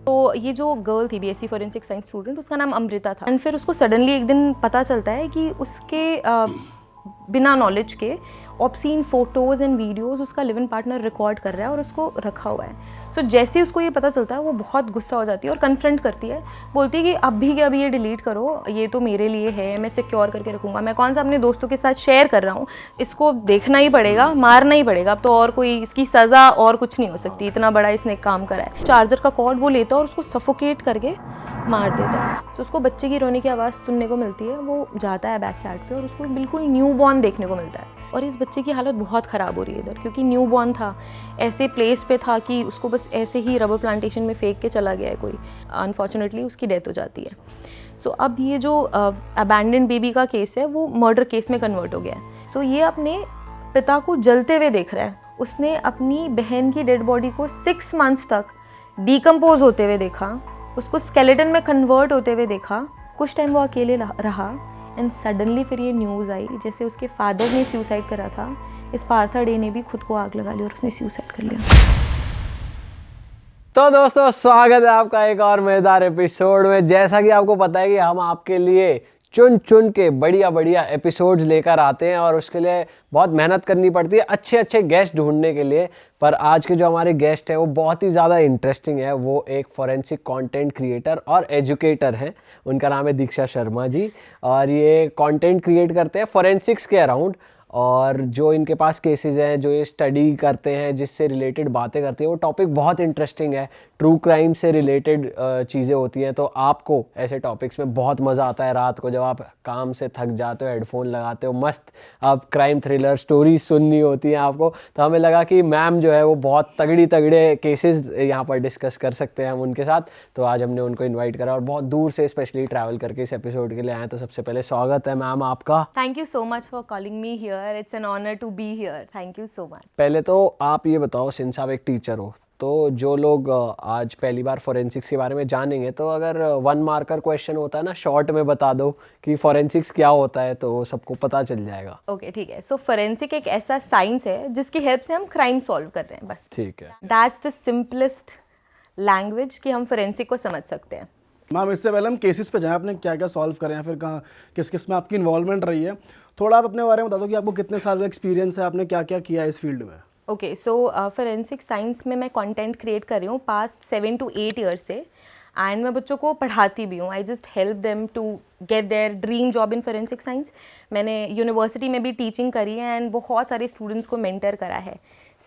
तो ये जो गर्ल थी बीएससी फॉरेंसिक साइंस स्टूडेंट, उसका नाम अमृता था। एंड फिर उसको सडनली एक दिन पता चलता है कि उसके बिना नॉलेज के ऑब्सीन फोटोज़ एंड वीडियोज़ उसका लिव इन पार्टनर रिकॉर्ड कर रहा है और उसको रखा हुआ है। सो जैसे ही उसको ये पता चलता है वो बहुत गुस्सा हो जाती है और कन्फ्रंट करती है, बोलती है कि अभी के अभी ये डिलीट करो, ये तो मेरे लिए है, मैं सिक्योर करके रखूँगा, मैं कौन सा अपने दोस्तों के साथ शेयर कर रहा हूँ, इसको देखना ही पड़ेगा, मारना ही पड़ेगा, अब तो और कोई इसकी सज़ा और कुछ नहीं हो सकती, इतना बड़ा इसने काम करा है। चार्जर का कॉर्ड वो लेता है और उसको सफोकेट करके मार देता है। तो उसको बच्चे की रोने की आवाज़ सुनने को मिलती है, वो जाता है बैकयार्ड पे और उसको बिल्कुल न्यू बॉर्न देखने को मिलता है। और इस बच्चे की हालत बहुत ख़राब हो रही है इधर, क्योंकि न्यू बॉर्न था, ऐसे प्लेस पे था कि उसको बस ऐसे ही रबर प्लांटेशन में फेंक के चला गया है कोई, अनफॉर्चुनेटली उसकी डेथ हो जाती है। सो अब ये जो अबैंडन बेबी का केस है वो मर्डर केस में कन्वर्ट हो गया है। सो ये अपने पिता को जलते हुए देख रहा है। उसने अपनी बहन की डेड बॉडी को 6 मंथ्स तक डिकम्पोज होते हुए देखा, उसको स्केलेटन में कन्वर्ट होते हुए देखा। कुछ टाइम वो अकेले रहा एंड सडनली फिर ये न्यूज़ आई, जैसे उसके फादर ने सुसाइड करा था, इस पार्था डे ने भी खुद को आग लगा ली और उसने सुसाइड कर लिया। तो दोस्तों, स्वागत है आपका एक और मजेदार एपिसोड में। जैसा कि आपको पता है कि हम आपके लिए चुन चुन के बढ़िया बढ़िया एपिसोड्स लेकर आते हैं और उसके लिए बहुत मेहनत करनी पड़ती है अच्छे अच्छे गेस्ट ढूंढने के लिए। पर आज के जो हमारे गेस्ट हैं वो बहुत ही ज़्यादा इंटरेस्टिंग है। वो एक फॉरेंसिक कंटेंट क्रिएटर और एजुकेटर हैं। उनका नाम है दीक्षा शर्मा जी और ये कंटेंट क्रिएट करते हैं फॉरेंसिक्स के अराउंड। और जो इनके पास केसेस हैं, जो ये स्टडी करते हैं, जिससे रिलेटेड बातें करते हैं, वो टॉपिक बहुत इंटरेस्टिंग है। ट्रू क्राइम से रिलेटेड चीज़ें होती हैं। तो आपको ऐसे टॉपिक्स में बहुत मज़ा आता है। रात को जब आप काम से थक जाते हो, हेडफोन लगाते हो, मस्त आप क्राइम थ्रिलर स्टोरीज सुननी होती हैं आपको। तो हमें लगा कि मैम जो है वो बहुत तगड़े केसेस यहाँ पर डिस्कस कर सकते हैं हम उनके साथ। तो आज हमने उनको इन्वाइट करा और बहुत दूर से स्पेशली ट्रैवल करके इस एपिसोड के लिए आए। तो सबसे पहले स्वागत है मैम आपका। Thank you so much for calling me here, it's an honour to be here, thank you so much. पहले तो आप ये बताओ, सिंस आप एक टीचर हो, तो जो लोग आज पहली बार फॉरेंसिक्स के बारे में जानेंगे, तो अगर 1 मार्कर क्वेश्चन होता है ना, शॉर्ट में बता दो कि फॉरेंसिक्स क्या होता है, तो सबको पता चल जाएगा। ओके ठीक है। सो फॉरेंसिक एक ऐसा साइंस है जिसकी हेल्प से हम क्राइम सॉल्व कर रहे हैं, बस। ठीक है, दैट्स द सिंपलेस्ट लैंग्वेज कि हम फॉरेंसिक को समझ सकते हैं। मैम, इससे पहले हम केसेस पे जाएं, आपने क्या क्या सॉल्व करे हैं, फिर कहाँ किस किस में आपकी इन्वॉल्वमेंट रही है, थोड़ा आप अपने बारे में बता दो कि आपको कितने साल का एक्सपीरियंस है, आपने क्या क्या किया है इस फील्ड में। ओके, सो फॉरेंसिक साइंस में मैं कंटेंट क्रिएट कर रही हूँ पास्ट 7 to 8 ईयर्स से। एंड मैं बच्चों को पढ़ाती भी हूँ। I just help them to get their dream job in forensic science. मैंने यूनिवर्सिटी में भी टीचिंग करी है एंड बहुत सारे स्टूडेंट्स को मेंटर करा है।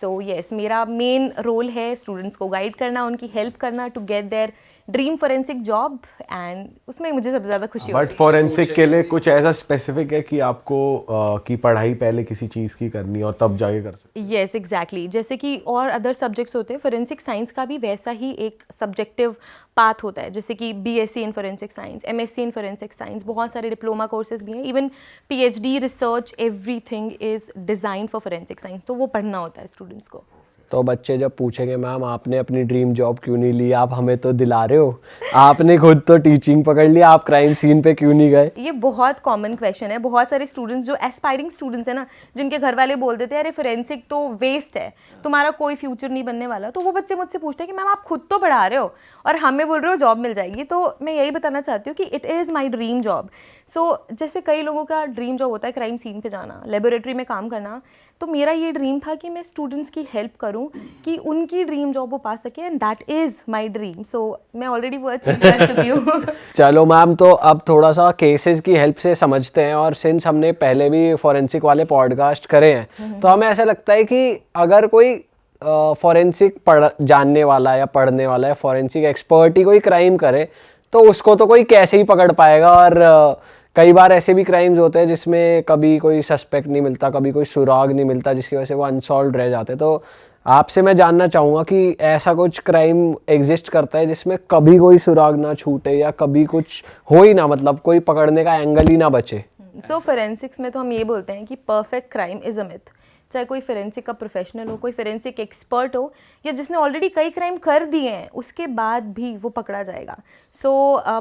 सो येस, मेरा मेन रोल है स्टूडेंट्स को गाइड करना, उनकी हेल्प करना to get their dream forensic job, and उसमें मुझे सबसे ज़्यादा खुशी होती है। बट फॉरेंसिक के लिए कुछ ऐसा स्पेसिफिक है कि आपको की पढ़ाई पहले किसी चीज़ की करनी और तब जाके कर सकते? येस एग्जैक्टली, जैसे कि और अदर सब्जेक्ट्स होते हैं, फॉरेंसिक साइंस का भी वैसा ही एक सब्जेक्टिव पाथ होता है। जैसे कि BSc in forensic science, MSc in forensic science, बहुत सारे डिप्लोमा कोर्सेज भी हैं, even PhD, research, everything is design for forensic science. तो वो पढ़ना होता है स्टूडेंट्स को। तो बच्चे जब पूछेंगे मैम आपने अपनी ड्रीम जॉब क्यों नहीं ली, आप हमें तो दिला रहे हो, आपने खुद तो टीचिंग पकड़ लिया, आप क्राइम सीन पे क्यों नहीं गए? ये बहुत कॉमन क्वेश्चन है। बहुत सारे स्टूडेंट्स जो एस्पायरिंग स्टूडेंट्स हैं ना, जिनके घर वाले बोल देते हैं अरे फॉरेंसिक तो वेस्ट है, तुम्हारा कोई फ्यूचर नहीं बनने वाला, तो वो बच्चे मुझसे पूछते हैं कि मैम आप खुद तो पढ़ा रहे हो और हमें बोल रहे हो जॉब मिल जाएगी। तो मैं यही बताना चाहती हूँ कि it is my dream job. So जैसे कई लोगों का ड्रीम जॉब होता है क्राइम सीन पे जाना, लेबोरेटरी में काम करना, तो मेरा ये ड्रीम था कि मैं स्टूडेंट्स की हेल्प करूं कि उनकी ड्रीम जॉब वो पा सके, and that is my dream. So मैं ऑलरेडी वो अचीव कर चुकी हूँ। चलो मैम, तो अब थोड़ा सा केसेस की हेल्प से समझते हैं। और सिंस हमने पहले भी फॉरेंसिक वाले पॉडकास्ट करे हैं, तो हमें ऐसा लगता है कि अगर कोई फॉरेंसिक जानने वाला या पढ़ने वाला है, फॉरेंसिक एक्सपर्ट ही कोई क्राइम करे, तो उसको तो कोई कैसे ही पकड़ पाएगा। और कई बार ऐसे भी क्राइम्स होते हैं जिसमें कभी कोई सस्पेक्ट नहीं मिलता, कभी कोई सुराग नहीं मिलता, जिसकी वजह से वो अनसॉल्व रह जाते हैं। तो आपसे मैं जानना चाहूँगा कि ऐसा कुछ क्राइम एग्जिस्ट करता है जिसमें कभी कोई सुराग ना छूटे या कभी कुछ हो ही ना, मतलब कोई पकड़ने का एंगल ही ना बचे? सो फोरेंसिक्स में तो हम ये बोलते हैं कि perfect crime is a myth. चाहे कोई फोरेंसिक का प्रोफेशनल हो, कोई फोरेंसिक एक्सपर्ट हो, या जिसने ऑलरेडी कई क्राइम कर दिए हैं, उसके बाद भी वो पकड़ा जाएगा। सो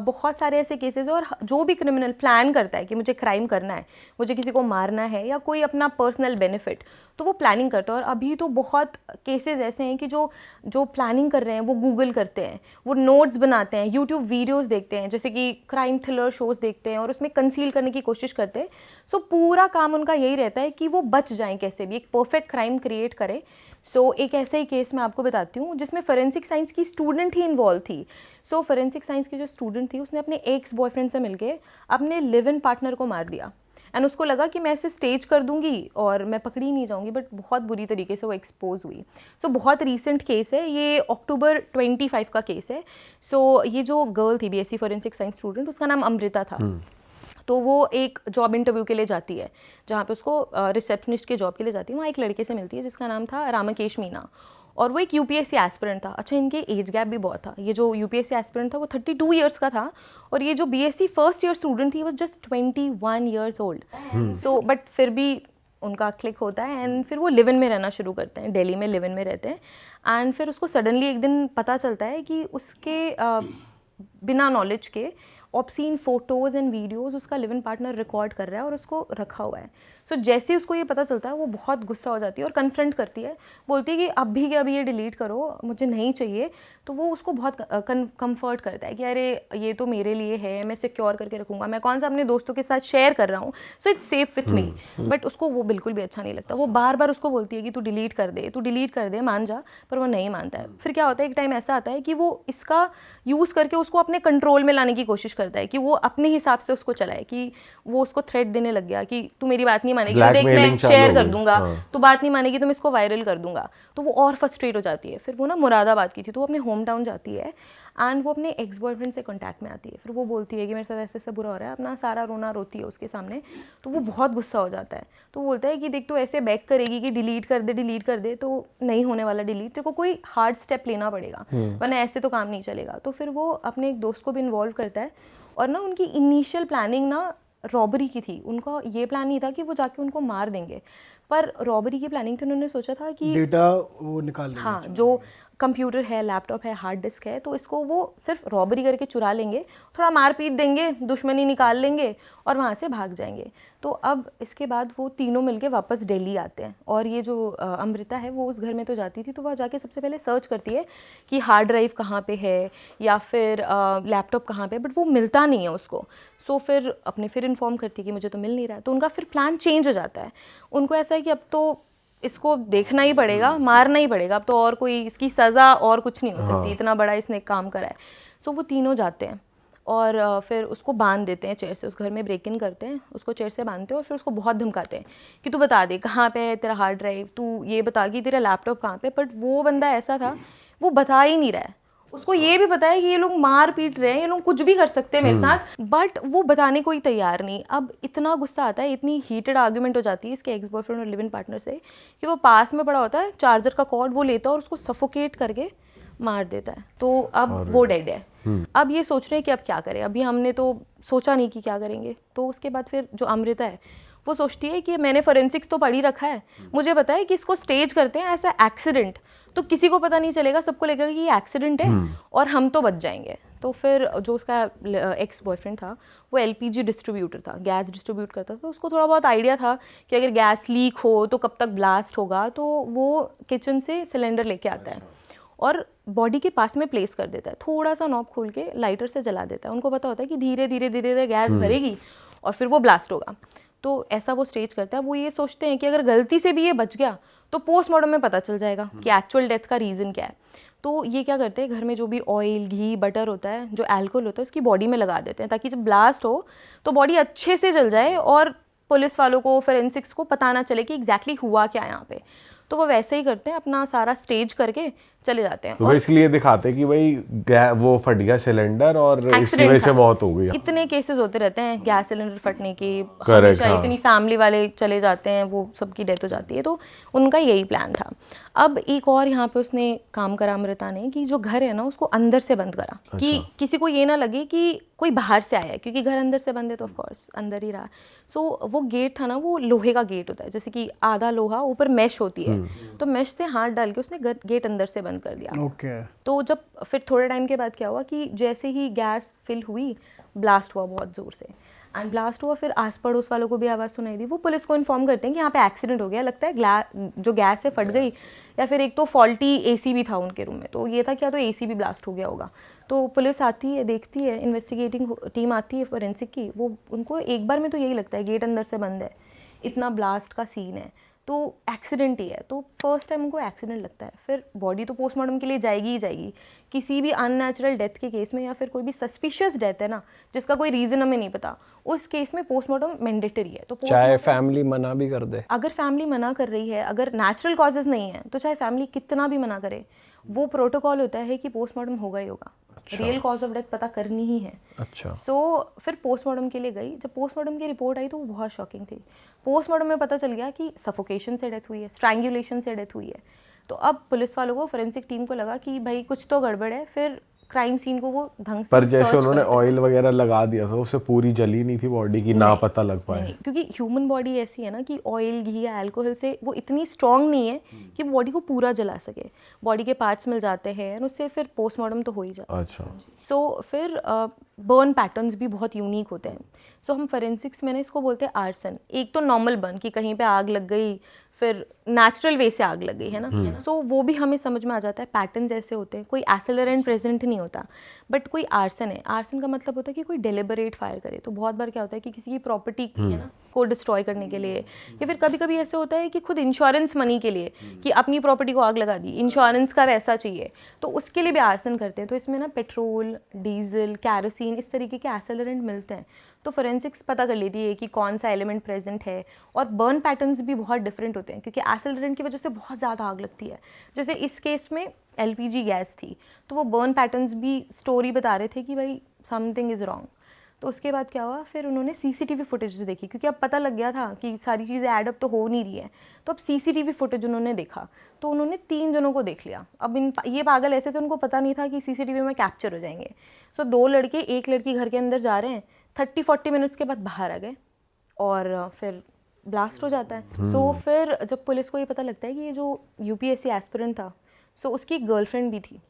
बहुत सारे ऐसे केसेस हैं। और जो भी क्रिमिनल प्लान करता है कि मुझे क्राइम करना है, मुझे किसी को मारना है या कोई अपना पर्सनल बेनिफिट, तो वो प्लानिंग करता है। और अभी तो बहुत केसेस ऐसे हैं कि जो प्लानिंग कर रहे हैं वो गूगल करते हैं, वो नोट्स बनाते हैं, यूट्यूब वीडियोस देखते हैं, जैसे कि क्राइम थ्रिलर शोज़ देखते हैं और उसमें कंसील करने की कोशिश करते हैं। सो पूरा काम उनका यही रहता है कि वो बच जाएं कैसे भी, एक परफेक्ट क्राइम क्रिएट करें। सो एक ऐसा ही केस मैं आपको बताती हूँ जिसमें फोरेंसिक साइंस की स्टूडेंट ही इन्वॉल्व थी। सो फोरेंसिक साइंस की जो स्टूडेंट थी उसने अपने एक्स बॉयफ्रेंड से मिलके अपने लिव इन पार्टनर को मार दिया। एंड उसको लगा कि मैं इसे स्टेज कर दूंगी और मैं पकड़ी नहीं जाऊंगी, बट बहुत बुरी तरीके से वो एक्सपोज हुई। सो बहुत रीसेंट केस है ये, अक्टूबर 25 का केस है। सो ये जो गर्ल थी BSc फोरेंसिक साइंस स्टूडेंट, उसका नाम अमृता था। तो वो एक जॉब इंटरव्यू के लिए जाती है जहाँ पे उसको रिसेप्शनिस्ट के जॉब के लिए जाती है। वहाँ एक लड़के से मिलती है जिसका नाम था रामकेश मीना, और वो एक UPSC एस्पिरेंट था। अच्छा, इनके एज गैप भी बहुत था। ये जो UPSC एस्पिरेंट था वो 32 ईयर्स का था, और ये जो BSc फर्स्ट ईयर स्टूडेंट थी वो just 21 years old. So but फिर भी उनका क्लिक होता है एंड फिर वो लिव इन में रहना शुरू करते हैं, दिल्ली में लिव इन में रहते हैं। एंड फिर उसको सडनली एक दिन पता चलता है कि उसके बिना नॉलेज के ऑब्सीन फोटोज़ एंड वीडियोज़ उसका लिव इन पार्टनर रिकॉर्ड कर रहा है और उसको रखा हुआ है। सो जैसे ही उसको ये पता चलता है वो बहुत गुस्सा हो जाती है और कन्फ्रंट करती है, बोलती है कि अभी के अभी ये डिलीट करो, मुझे नहीं चाहिए। तो वो उसको बहुत कंफर्ट करता है कि अरे ये तो मेरे लिए है, मैं सिक्योर करके रखूँगा, मैं कौन सा अपने दोस्तों के साथ शेयर कर रहा हूँ, so it's safe with me. But उसको वो बिल्कुल भी अच्छा नहीं लगता। वो बार बार उसको बोलती है कि तू डिलीट कर दे, तू डिलीट कर दे, मान जा, पर वो नहीं मानता है। फिर क्या होता है, एक टाइम ऐसा आता है कि वो इसका यूज़ करके उसको अपने कंट्रोल में लाने की कोशिश करता है कि वो अपने हिसाब से उसको चलाए, कि वो उसको थ्रेट देने लग गया कि तू मेरी बात नहीं मानेगी तो देख मैं शेयर कर दूंगा, तू बात नहीं मानेगी तो मैं इसको वायरल कर दूंगा। तो वो और फ्रस्ट्रेट हो जाती है। फिर वो ना मुरादाबाद की थी, तो वो अपने होम टाउन जाती है एंड वो अपने एक्स बॉयफ्रेंड से कांटेक्ट में आती है। फिर वो बोलती है कि मेरे साथ ऐसे ऐसे बुरा हो रहा है, अपना सारा रोना रोती है उसके सामने। तो वो बहुत गुस्सा हो जाता है। तो बोलता है कि देख, तो ऐसे बैक करेगी कि डिलीट कर दे, तो नहीं होने वाला डिलीट, तेरे को कोई हार्ड स्टेप लेना पड़ेगा, वरना ऐसे तो काम नहीं चलेगा। तो फिर वो अपने एक दोस्त को भी इन्वॉल्व करता है, और ना उनकी इनिशियल प्लानिंग ना रॉबरी की थी। उनका ये प्लान नहीं था कि वो जाके उनको मार देंगे, पर रॉबरी की प्लानिंग थी। उन्होंने सोचा था कि डेटा वो निकाल लेंगे। हाँ, जो कंप्यूटर है, लैपटॉप है, हार्ड डिस्क है, तो इसको वो सिर्फ रॉबरी करके चुरा लेंगे, थोड़ा मार पीट देंगे, दुश्मनी निकाल लेंगे और वहाँ से भाग जाएंगे। तो अब इसके बाद वो तीनों मिलके वापस दिल्ली आते हैं, और ये जो अमृता है वो उस घर में तो जाती थी, तो वह जाके सबसे पहले सर्च करती है कि हार्ड ड्राइव कहाँ पे है या फिर लैपटॉप कहाँ पे, बट वो मिलता नहीं है उसको। सो फिर इन्फॉर्म करती है कि मुझे तो मिल नहीं रहा है। तो उनका फिर प्लान चेंज हो जाता है। उनको ऐसा है कि अब तो इसको देखना ही पड़ेगा, मारना ही पड़ेगा, अब तो और कोई इसकी सज़ा और कुछ नहीं हो सकती, इतना बड़ा इसने काम करा है। सो वो तीनों जाते हैं और फिर उसको बांध देते हैं चेयर से। उस घर में ब्रेक इन करते हैं, उसको चेयर से बांधते हैं और फिर उसको बहुत धमकाते हैं कि तू बता दे कहाँ पे है तेरा हार्ड ड्राइव, तू ये बता कि तेरा लैपटॉप कहाँ पे। बट वो बंदा ऐसा था, वो बता ही नहीं रहा है। उसको ये भी पता है कि ये लोग मार पीट रहे हैं, ये लोग कुछ भी कर सकते हैं मेरे साथ, बट वो बताने को ही तैयार नहीं। अब इतना गुस्सा आता है, इतनी हीटेड आर्ग्यूमेंट हो जाती है इसके एक्स बॉयफ्रेंड और लिव इन पार्टनर से, कि वो पास में पड़ा होता है चार्जर का कॉर्ड, वो लेता है और उसको सफोकेट करके मार देता है। तो अब वो डेड है। अब ये सोच रहे हैं कि अब क्या करें, अभी हमने तो सोचा नहीं कि क्या करेंगे। तो उसके बाद फिर जो अमृता है वो सोचती है कि मैंने फोरेंसिक्स तो पढ़ ही रखा है, मुझे पता है कि इसको स्टेज करते हैं ऐसा एक्सीडेंट, तो किसी को पता नहीं चलेगा, सबको लगेगा कि ये एक्सीडेंट है और हम तो बच जाएंगे। तो फिर जो उसका एक्स बॉयफ्रेंड था वो LPG डिस्ट्रीब्यूटर था, गैस डिस्ट्रीब्यूट करता था। तो उसको थोड़ा बहुत आइडिया था कि अगर गैस लीक हो तो कब तक ब्लास्ट होगा। तो वो किचन से सिलेंडर लेके आता है और बॉडी के पास में प्लेस कर देता है, थोड़ा सा नॉब खोल के लाइटर से जला देता है। उनको पता होता है कि धीरे धीरे गैस भरेगी और फिर वो ब्लास्ट होगा। तो ऐसा वो स्टेज करता है। वो ये सोचते हैं कि अगर गलती से भी ये बच गया तो पोस्टमार्टम में पता चल जाएगा कि एक्चुअल डेथ का रीज़न क्या है। तो ये क्या करते हैं, घर में जो भी ऑयल, घी, बटर होता है, जो अल्कोहल होता है, उसकी बॉडी में लगा देते हैं, ताकि जब ब्लास्ट हो तो बॉडी अच्छे से जल जाए और पुलिस वालों को, फोरेंसिक्स को पता ना चले कि एग्जैक्टली हुआ क्या यहाँ पे। तो वो वैसे ही करते हैं, अपना सारा स्टेज करके चले जाते हैं। तो इसलिए दिखाते हैं कि भाई वो फट गया सिलेंडर और इसकी वजह से मौत हो गई। इतने केसेस होते रहते हैं गैस सिलेंडर फटने की, Correct, हमेशा इतनी फैमिली वाले चले जाते हैं, वो सबकी डेथ हो जाती है। तो उनका यही प्लान था। अब एक और यहाँ पे उसने काम करा अमृता ने, कि जो घर है ना उसको अंदर से बंद करा, कि किसी को ये ना लगे कि कोई बाहर से आया है, क्योंकि घर अंदर से बंद है तो ऑफकोर्स अंदर ही रहा। सो वो गेट था ना, वो लोहे का गेट होता है, जैसे कि आधा लोहा ऊपर मैश होती है, तो मैश से हाथ डाल के उसने गेट अंदर से बंद कर दिया। तो जब फिर थोड़े टाइम के बाद क्या हुआ कि जैसे ही गैस फिल हुई, ब्लास्ट हुआ बहुत ज़ोर से। एंड ब्लास्ट हुआ, फिर आस पड़ोस वालों को भी आवाज़ सुनाई दी। वो पुलिस को इन्फॉर्म करते हैं कि यहाँ पे एक्सीडेंट हो गया, लगता है जो गैस है फट गई, या फिर एक तो फॉल्टी एसी भी था उनके रूम में, तो ये था क्या, तो एसी भी ब्लास्ट हो गया होगा। तो पुलिस आती है, देखती है, इन्वेस्टिगेटिंग टीम आती है फोरेंसिक की, वो उनको एक बार में तो यही लगता है गेट अंदर से बंद है, इतना ब्लास्ट का सीन है, तो एक्सीडेंट ही है। तो फर्स्ट टाइम उनको एक्सीडेंट लगता है। फिर बॉडी तो पोस्टमार्टम के लिए जाएगी ही जाएगी। किसी भी अननेचुरल डेथ के केस में या फिर कोई भी सस्पिशियस डेथ है ना, जिसका कोई रीज़न हमें नहीं पता, उस केस में पोस्टमार्टम मैंडेटरी है। तो चाहे फैमिली मना भी कर दे, अगर फैमिली मना कर रही है, अगर नेचुरल कॉजेज नहीं है, तो चाहे फैमिली कितना भी मना करे, वो प्रोटोकॉल होता है कि पोस्टमार्टम होगा ही होगा। रियल कॉज ऑफ डेथ पता करनी ही है। अच्छा। सो फिर पोस्टमार्टम के लिए गई। जब पोस्टमार्टम की रिपोर्ट आई तो वो बहुत शॉकिंग थी। पोस्टमार्टम में पता चल गया कि सफोकेशन से डेथ हुई है, स्ट्रैंगुलेशन से डेथ हुई है। तो अब पुलिस वालों को, फोरेंसिक टीम को लगा कि भाई कुछ तो गड़बड़ है। फिर क्राइम सीन को वो ढंग से पर जैसे search उन्होंने करते हैं। ऑयल वगैरह लगा दिया था, उससे पूरी जली नहीं थी बॉडी की, ना पता लग पाए। नहीं, क्योंकि ह्यूमन बॉडी ऐसी है ना कि ऑयल, घी या अल्कोहल से वो इतनी स्ट्रांग नहीं है कि बॉडी को पूरा जला सके। बॉडी के पार्ट्स मिल जाते हैं और उससे फिर पोस्टमार्टम तो हो ही जाता है। अच्छा। सो फिर बर्न पैटर्न्स भी बहुत यूनिक होते हैं। सो हम फोरेंसिक्स में ना इसको बोलते हैं आर्सन। एक तो नॉर्मल बर्न कि कहीं पे आग लग गई, फिर नेचुरल वे से आग लग गई, है ना। सो वो भी हमें समझ में आ जाता है, पैटर्न्स ऐसे होते हैं। कोई एक्सेलरेंट प्रेजेंट नहीं होता, बट कोई आर्सन है। आर्सन का मतलब होता है कि कोई डेलिबरेट फायर करे। तो बहुत बार क्या होता है कि किसी की प्रॉपर्टी है ना को डिस्ट्रॉय करने के लिए, या फिर कभी कभी ऐसे होता है कि खुद इंश्योरेंस मनी के लिए कि अपनी प्रॉपर्टी को आग लगा दी, इंश्योरेंस का वैसा चाहिए, तो उसके लिए भी आर्सन करते हैं। तो इसमें ना पेट्रोल, डीजल, कैरोसिन, इस तरीके के एक्सेलरेंट मिलते हैं। तो फोरेंसिक्स पता कर लेती है कि कौन सा एलिमेंट प्रेजेंट है। और बर्न पैटर्न्स भी बहुत डिफरेंट होते हैं, क्योंकि एक्सेलरेंट की वजह से बहुत ज़्यादा आग लगती है। जैसे इस केस में एलपीजी गैस थी, तो वो बर्न पैटर्न्स भी स्टोरी बता रहे थे कि भाई समथिंग इज़ रॉन्ग। तो उसके बाद क्या हुआ, फिर उन्होंने सीसीटीवी फुटेज देखी, क्योंकि अब पता लग गया था कि सारी चीज़ें एडअप तो हो नहीं रही है। तो अब सीसीटीवी फुटेज उन्होंने देखा, तो उन्होंने 3 जनों को देख लिया। अब ये पागल ऐसे थे, उनको पता नहीं था कि सीसीटीवी में कैप्चर हो जाएंगे। सो 2 लड़के, एक लड़की घर के अंदर जा रहे हैं, 30-40 मिनट्स के बाद बाहर आ गए और फिर ब्लास्ट हो जाता है। सो फिर जब पुलिस को ये पता लगता है कि ये जो यूपीएससी एस्पिरेंट था, सो उसकी गर्लफ्रेंड भी थी।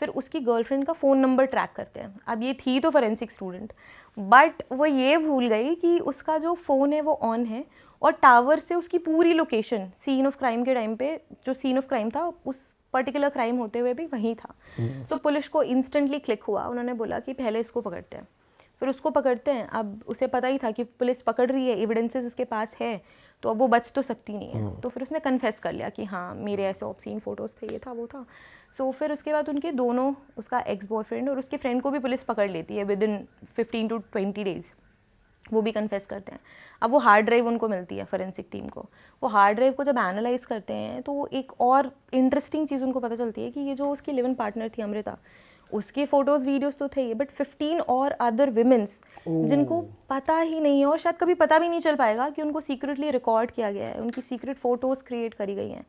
फिर उसकी गर्लफ्रेंड का फ़ोन नंबर ट्रैक करते हैं। अब ये थी तो फोरेंसिक स्टूडेंट, बट वो ये भूल गई कि उसका जो फ़ोन है वो ऑन है और टावर से उसकी पूरी लोकेशन सीन ऑफ क्राइम के टाइम पे, जो सीन ऑफ क्राइम था उस पर्टिकुलर क्राइम होते हुए भी वहीं था। तो पुलिस को इंस्टेंटली क्लिक हुआ, उन्होंने बोला कि पहले इसको पकड़ते हैं। फिर उसको पकड़ते हैं। अब उसे पता ही था कि पुलिस पकड़ रही है, एविडेंसेस इसके पास है, तो अब वो बच तो सकती नहीं है। तो फिर उसने कन्फेस कर लिया कि हाँ मेरे ऐसे ऑब्सीन फोटोज़ थे, ये था वो था। सो फिर उसके बाद उनके दोनों, उसका एक्स बॉयफ्रेंड और उसके फ्रेंड को भी पुलिस पकड़ लेती है विद इन 15 to 20 डेज़। वो भी कन्फेस करते हैं। अब वो हार्ड ड्राइव उनको मिलती है फोरेंसिक टीम को। वो हार्ड ड्राइव को जब एनालाइज करते हैं तो एक और इंटरेस्टिंग चीज़ उनको पता चलती है कि ये जो उसकी लिव इन पार्टनर थी अमृता, उसके फोटोज़ वीडियोस तो थे ही, बट 15 और अदर विमेंस जिनको पता ही नहीं है और शायद कभी पता भी नहीं चल पाएगा कि उनको सीक्रेटली रिकॉर्ड किया गया है, उनकी सीक्रेट फ़ोटोज़ क्रिएट करी गई हैं।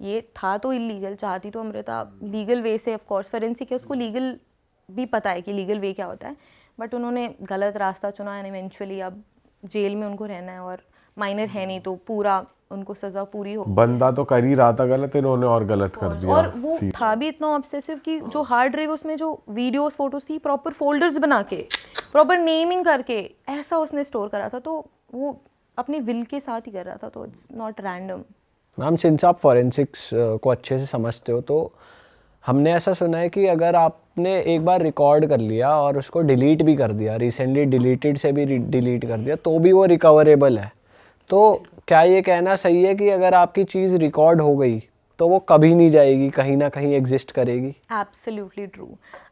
ये था तो इलीगल, चाहती तो अमृता लीगल वे से, ऑफ कोर्स फोरेंसिक है, उसको लीगल भी पता है कि लीगल वे क्या होता है, बट उन्होंने गलत रास्ता चुना एंड इवेंचुअली अब जेल में उनको रहना है। और माइनर है नहीं तो पूरा उनको सज़ा पूरी हो। बंदा तो कर ही रहा था गलत, इन्होंने और गलत कर दिया। और वो था भी इतना ऑब्सेसिव कि जो हार्ड ड्राइव उसमें जो वीडियोस फोटोज थी प्रॉपर फोल्डर्स बना के, प्रॉपर नेमिंग करके ऐसा उसने स्टोर करा था। तो वो अपनी विल के साथ ही कर रहा था, तो it's not random. Ma'am since आप फॉरेंसिक्स को अच्छे से समझते हो, तो हमने ऐसा सुना है कि अगर आपने एक बार रिकॉर्ड कर लिया और उसको डिलीट भी कर दिया, रिसेंटली डिलीटेड से भी डिलीट कर दिया, तो भी वो रिकवरेबल है। तो क्या ये कहना सही है कि अगर आपकी चीज़ रिकॉर्ड हो गई तो वो कभी नहीं जाएगी, कहीं ना कहीं एग्जिस्ट करेगी? Absolutely true.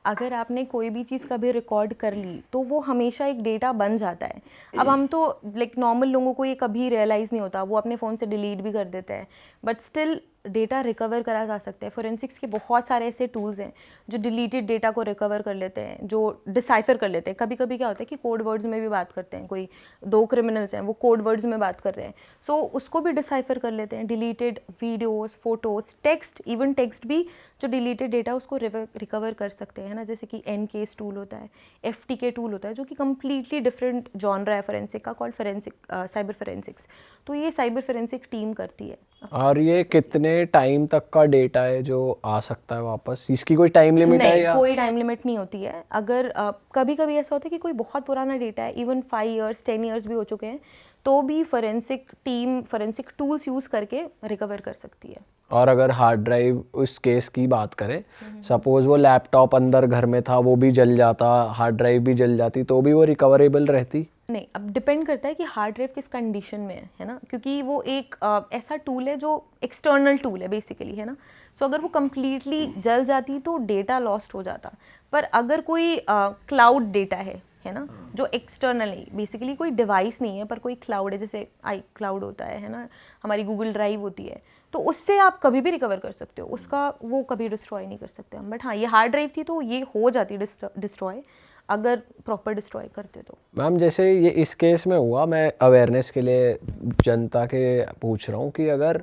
अगर आपने कोई भी चीज़ कभी रिकॉर्ड कर ली तो वो हमेशा एक डेटा बन जाता है। अब हम तो लाइक नॉर्मल लोगों को ये कभी रियलाइज़ नहीं होता, वो अपने फ़ोन से डिलीट भी कर देते हैं, बट स्टिल डेटा रिकवर करा जा सकता है। फोरेंसिक्स के बहुत सारे ऐसे टूल्स हैं जो डिलीटेड डेटा को रिकवर कर लेते हैं, जो डिसाइफर कर लेते हैं। कभी कभी क्या होता है कि कोड वर्ड्स में भी बात करते हैं, कोई 2 क्रिमिनल्स हैं वो कोड वर्ड्स में बात कर रहे हैं, सो उसको भी डिसाइफर कर लेते हैं। Deleted videos, photos, text, even text भी जो डिलीटेड डेटा उसको रिकवर कर सकते हैं ना। जैसे कि एनकेस टूल होता है, FTK टूल होता है, जो कि कम्प्लीटली डिफरेंट जॉनरा है फोरेंसिक का, कॉल्ड फोरेंसिक साइबर फोरेंसिक्स। तो ये साइबर फोरेंसिक टीम करती है। और ये कितने टाइम तक का डेटा है जो आ सकता है वापस? इसकी कोई टाइम लिमिट है नहीं, या? कोई टाइम लिमिट नहीं होती है। अगर कभी कभी ऐसा होता है कि कोई बहुत पुराना डेटा है, इवन 5 इयर्स 10 इयर्स भी हो चुके हैं, तो भी forensic team forensic tools use करके रिकवर कर सकती है। और अगर हार्ड ड्राइव उस केस की बात करें, सपोज वो लैपटॉप अंदर घर में था, वो भी जल जाता, हार्ड ड्राइव भी जल जाती, तो भी वो रिकवरेबल रहती? नहीं, अब डिपेंड करता है कि हार्ड ड्राइव किस कंडीशन में है ना, क्योंकि वो एक ऐसा टूल है जो एक्सटर्नल टूल है बेसिकली, है ना। सो अगर वो कम्प्लीटली जल जाती तो डेटा लॉस्ट हो जाता। पर अगर कोई क्लाउड डेटा है ना, जो एक्सटर्नल नहीं, बेसिकली कोई डिवाइस नहीं है पर कोई क्लाउड है, जैसे आई क्लाउड होता है ना, हमारी गूगल ड्राइव होती है, तो उससे आप कभी भी रिकवर कर सकते हो, उसका वो कभी डिस्ट्रॉय नहीं कर सकते हम। बट हाँ, ये हार्ड ड्राइव थी तो ये हो जाती डिस्ट्रॉय अगर प्रॉपर डिस्ट्रॉय करते तो। मैम जैसे ये इस केस में हुआ, मैं अवेयरनेस के लिए जनता के पूछ रहा हूँ कि अगर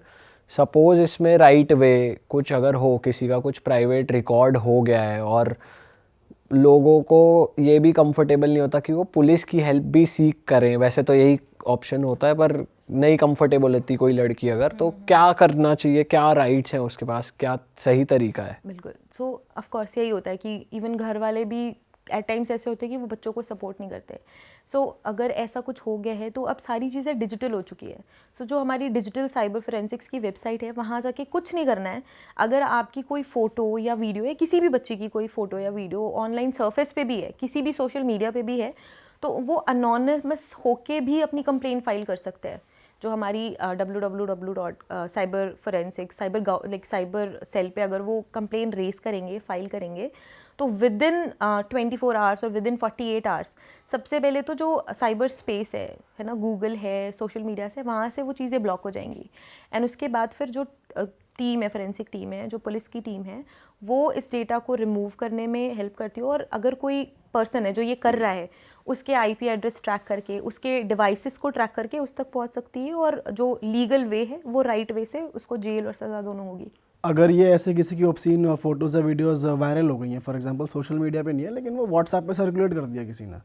सपोज इसमें राइट वे कुछ अगर हो, किसी का कुछ प्राइवेट रिकॉर्ड हो गया है और लोगों को ये भी कंफर्टेबल नहीं होता कि वो पुलिस की हेल्प भी सीख करें, वैसे तो यही ऑप्शन होता है, पर नहीं कंफर्टेबल होती कोई लड़की अगर, तो क्या करना चाहिए, क्या राइट्स हैं उसके पास, क्या सही तरीका है? बिल्कुल। सो ऑफ कोर्स यही होता है कि इवन घर वाले भी एट टाइम्स ऐसे होते हैं कि वो बच्चों को सपोर्ट नहीं करते। सो अगर ऐसा कुछ हो गया है तो अब सारी चीज़ें डिजिटल हो चुकी है। सो जो हमारी डिजिटल साइबर फोरेंसिक्स की वेबसाइट है, वहाँ जाके कुछ नहीं करना है। अगर आपकी कोई फ़ोटो या वीडियो है, किसी भी बच्चे की कोई फ़ोटो या वीडियो ऑनलाइन सरफेस पे भी है, किसी भी सोशल मीडिया पे भी है, तो वो अनोनिमस होके भी अपनी कंप्लेंट फाइल कर सकते हैं। जो हमारी www.cyberforensic साइबर सेल पे अगर वो कंप्लेन रेस करेंगे, फाइल करेंगे, तो विद इन 24 आवर्स और विद इन 48 आवर्स सबसे पहले तो जो साइबर स्पेस है ना, गूगल है, सोशल मीडिया से, वहाँ से वो चीज़ें ब्लॉक हो जाएंगी। एंड उसके बाद फिर जो टीम है, फोरेंसिक टीम है, जो पुलिस की टीम है, वो इस डेटा को रिमूव करने में हेल्प करती है। और अगर कोई पर्सन है जो ये कर रहा है, उसके आईपी एड्रेस ट्रैक करके, उसके डिवाइसेस को ट्रैक करके उस तक पहुंच सकती है, और जो लीगल वे है वो राइट वे से उसको जेल और सज़ा दोनों होगी। अगर ये ऐसे किसी की ऑब्सीन फोटोज़ या वीडियोज़ वायरल हो गई हैं, फॉर एग्जांपल सोशल मीडिया पे नहीं है लेकिन वो व्हाट्सएप पे सर्कुलेट कर दिया किसी ने,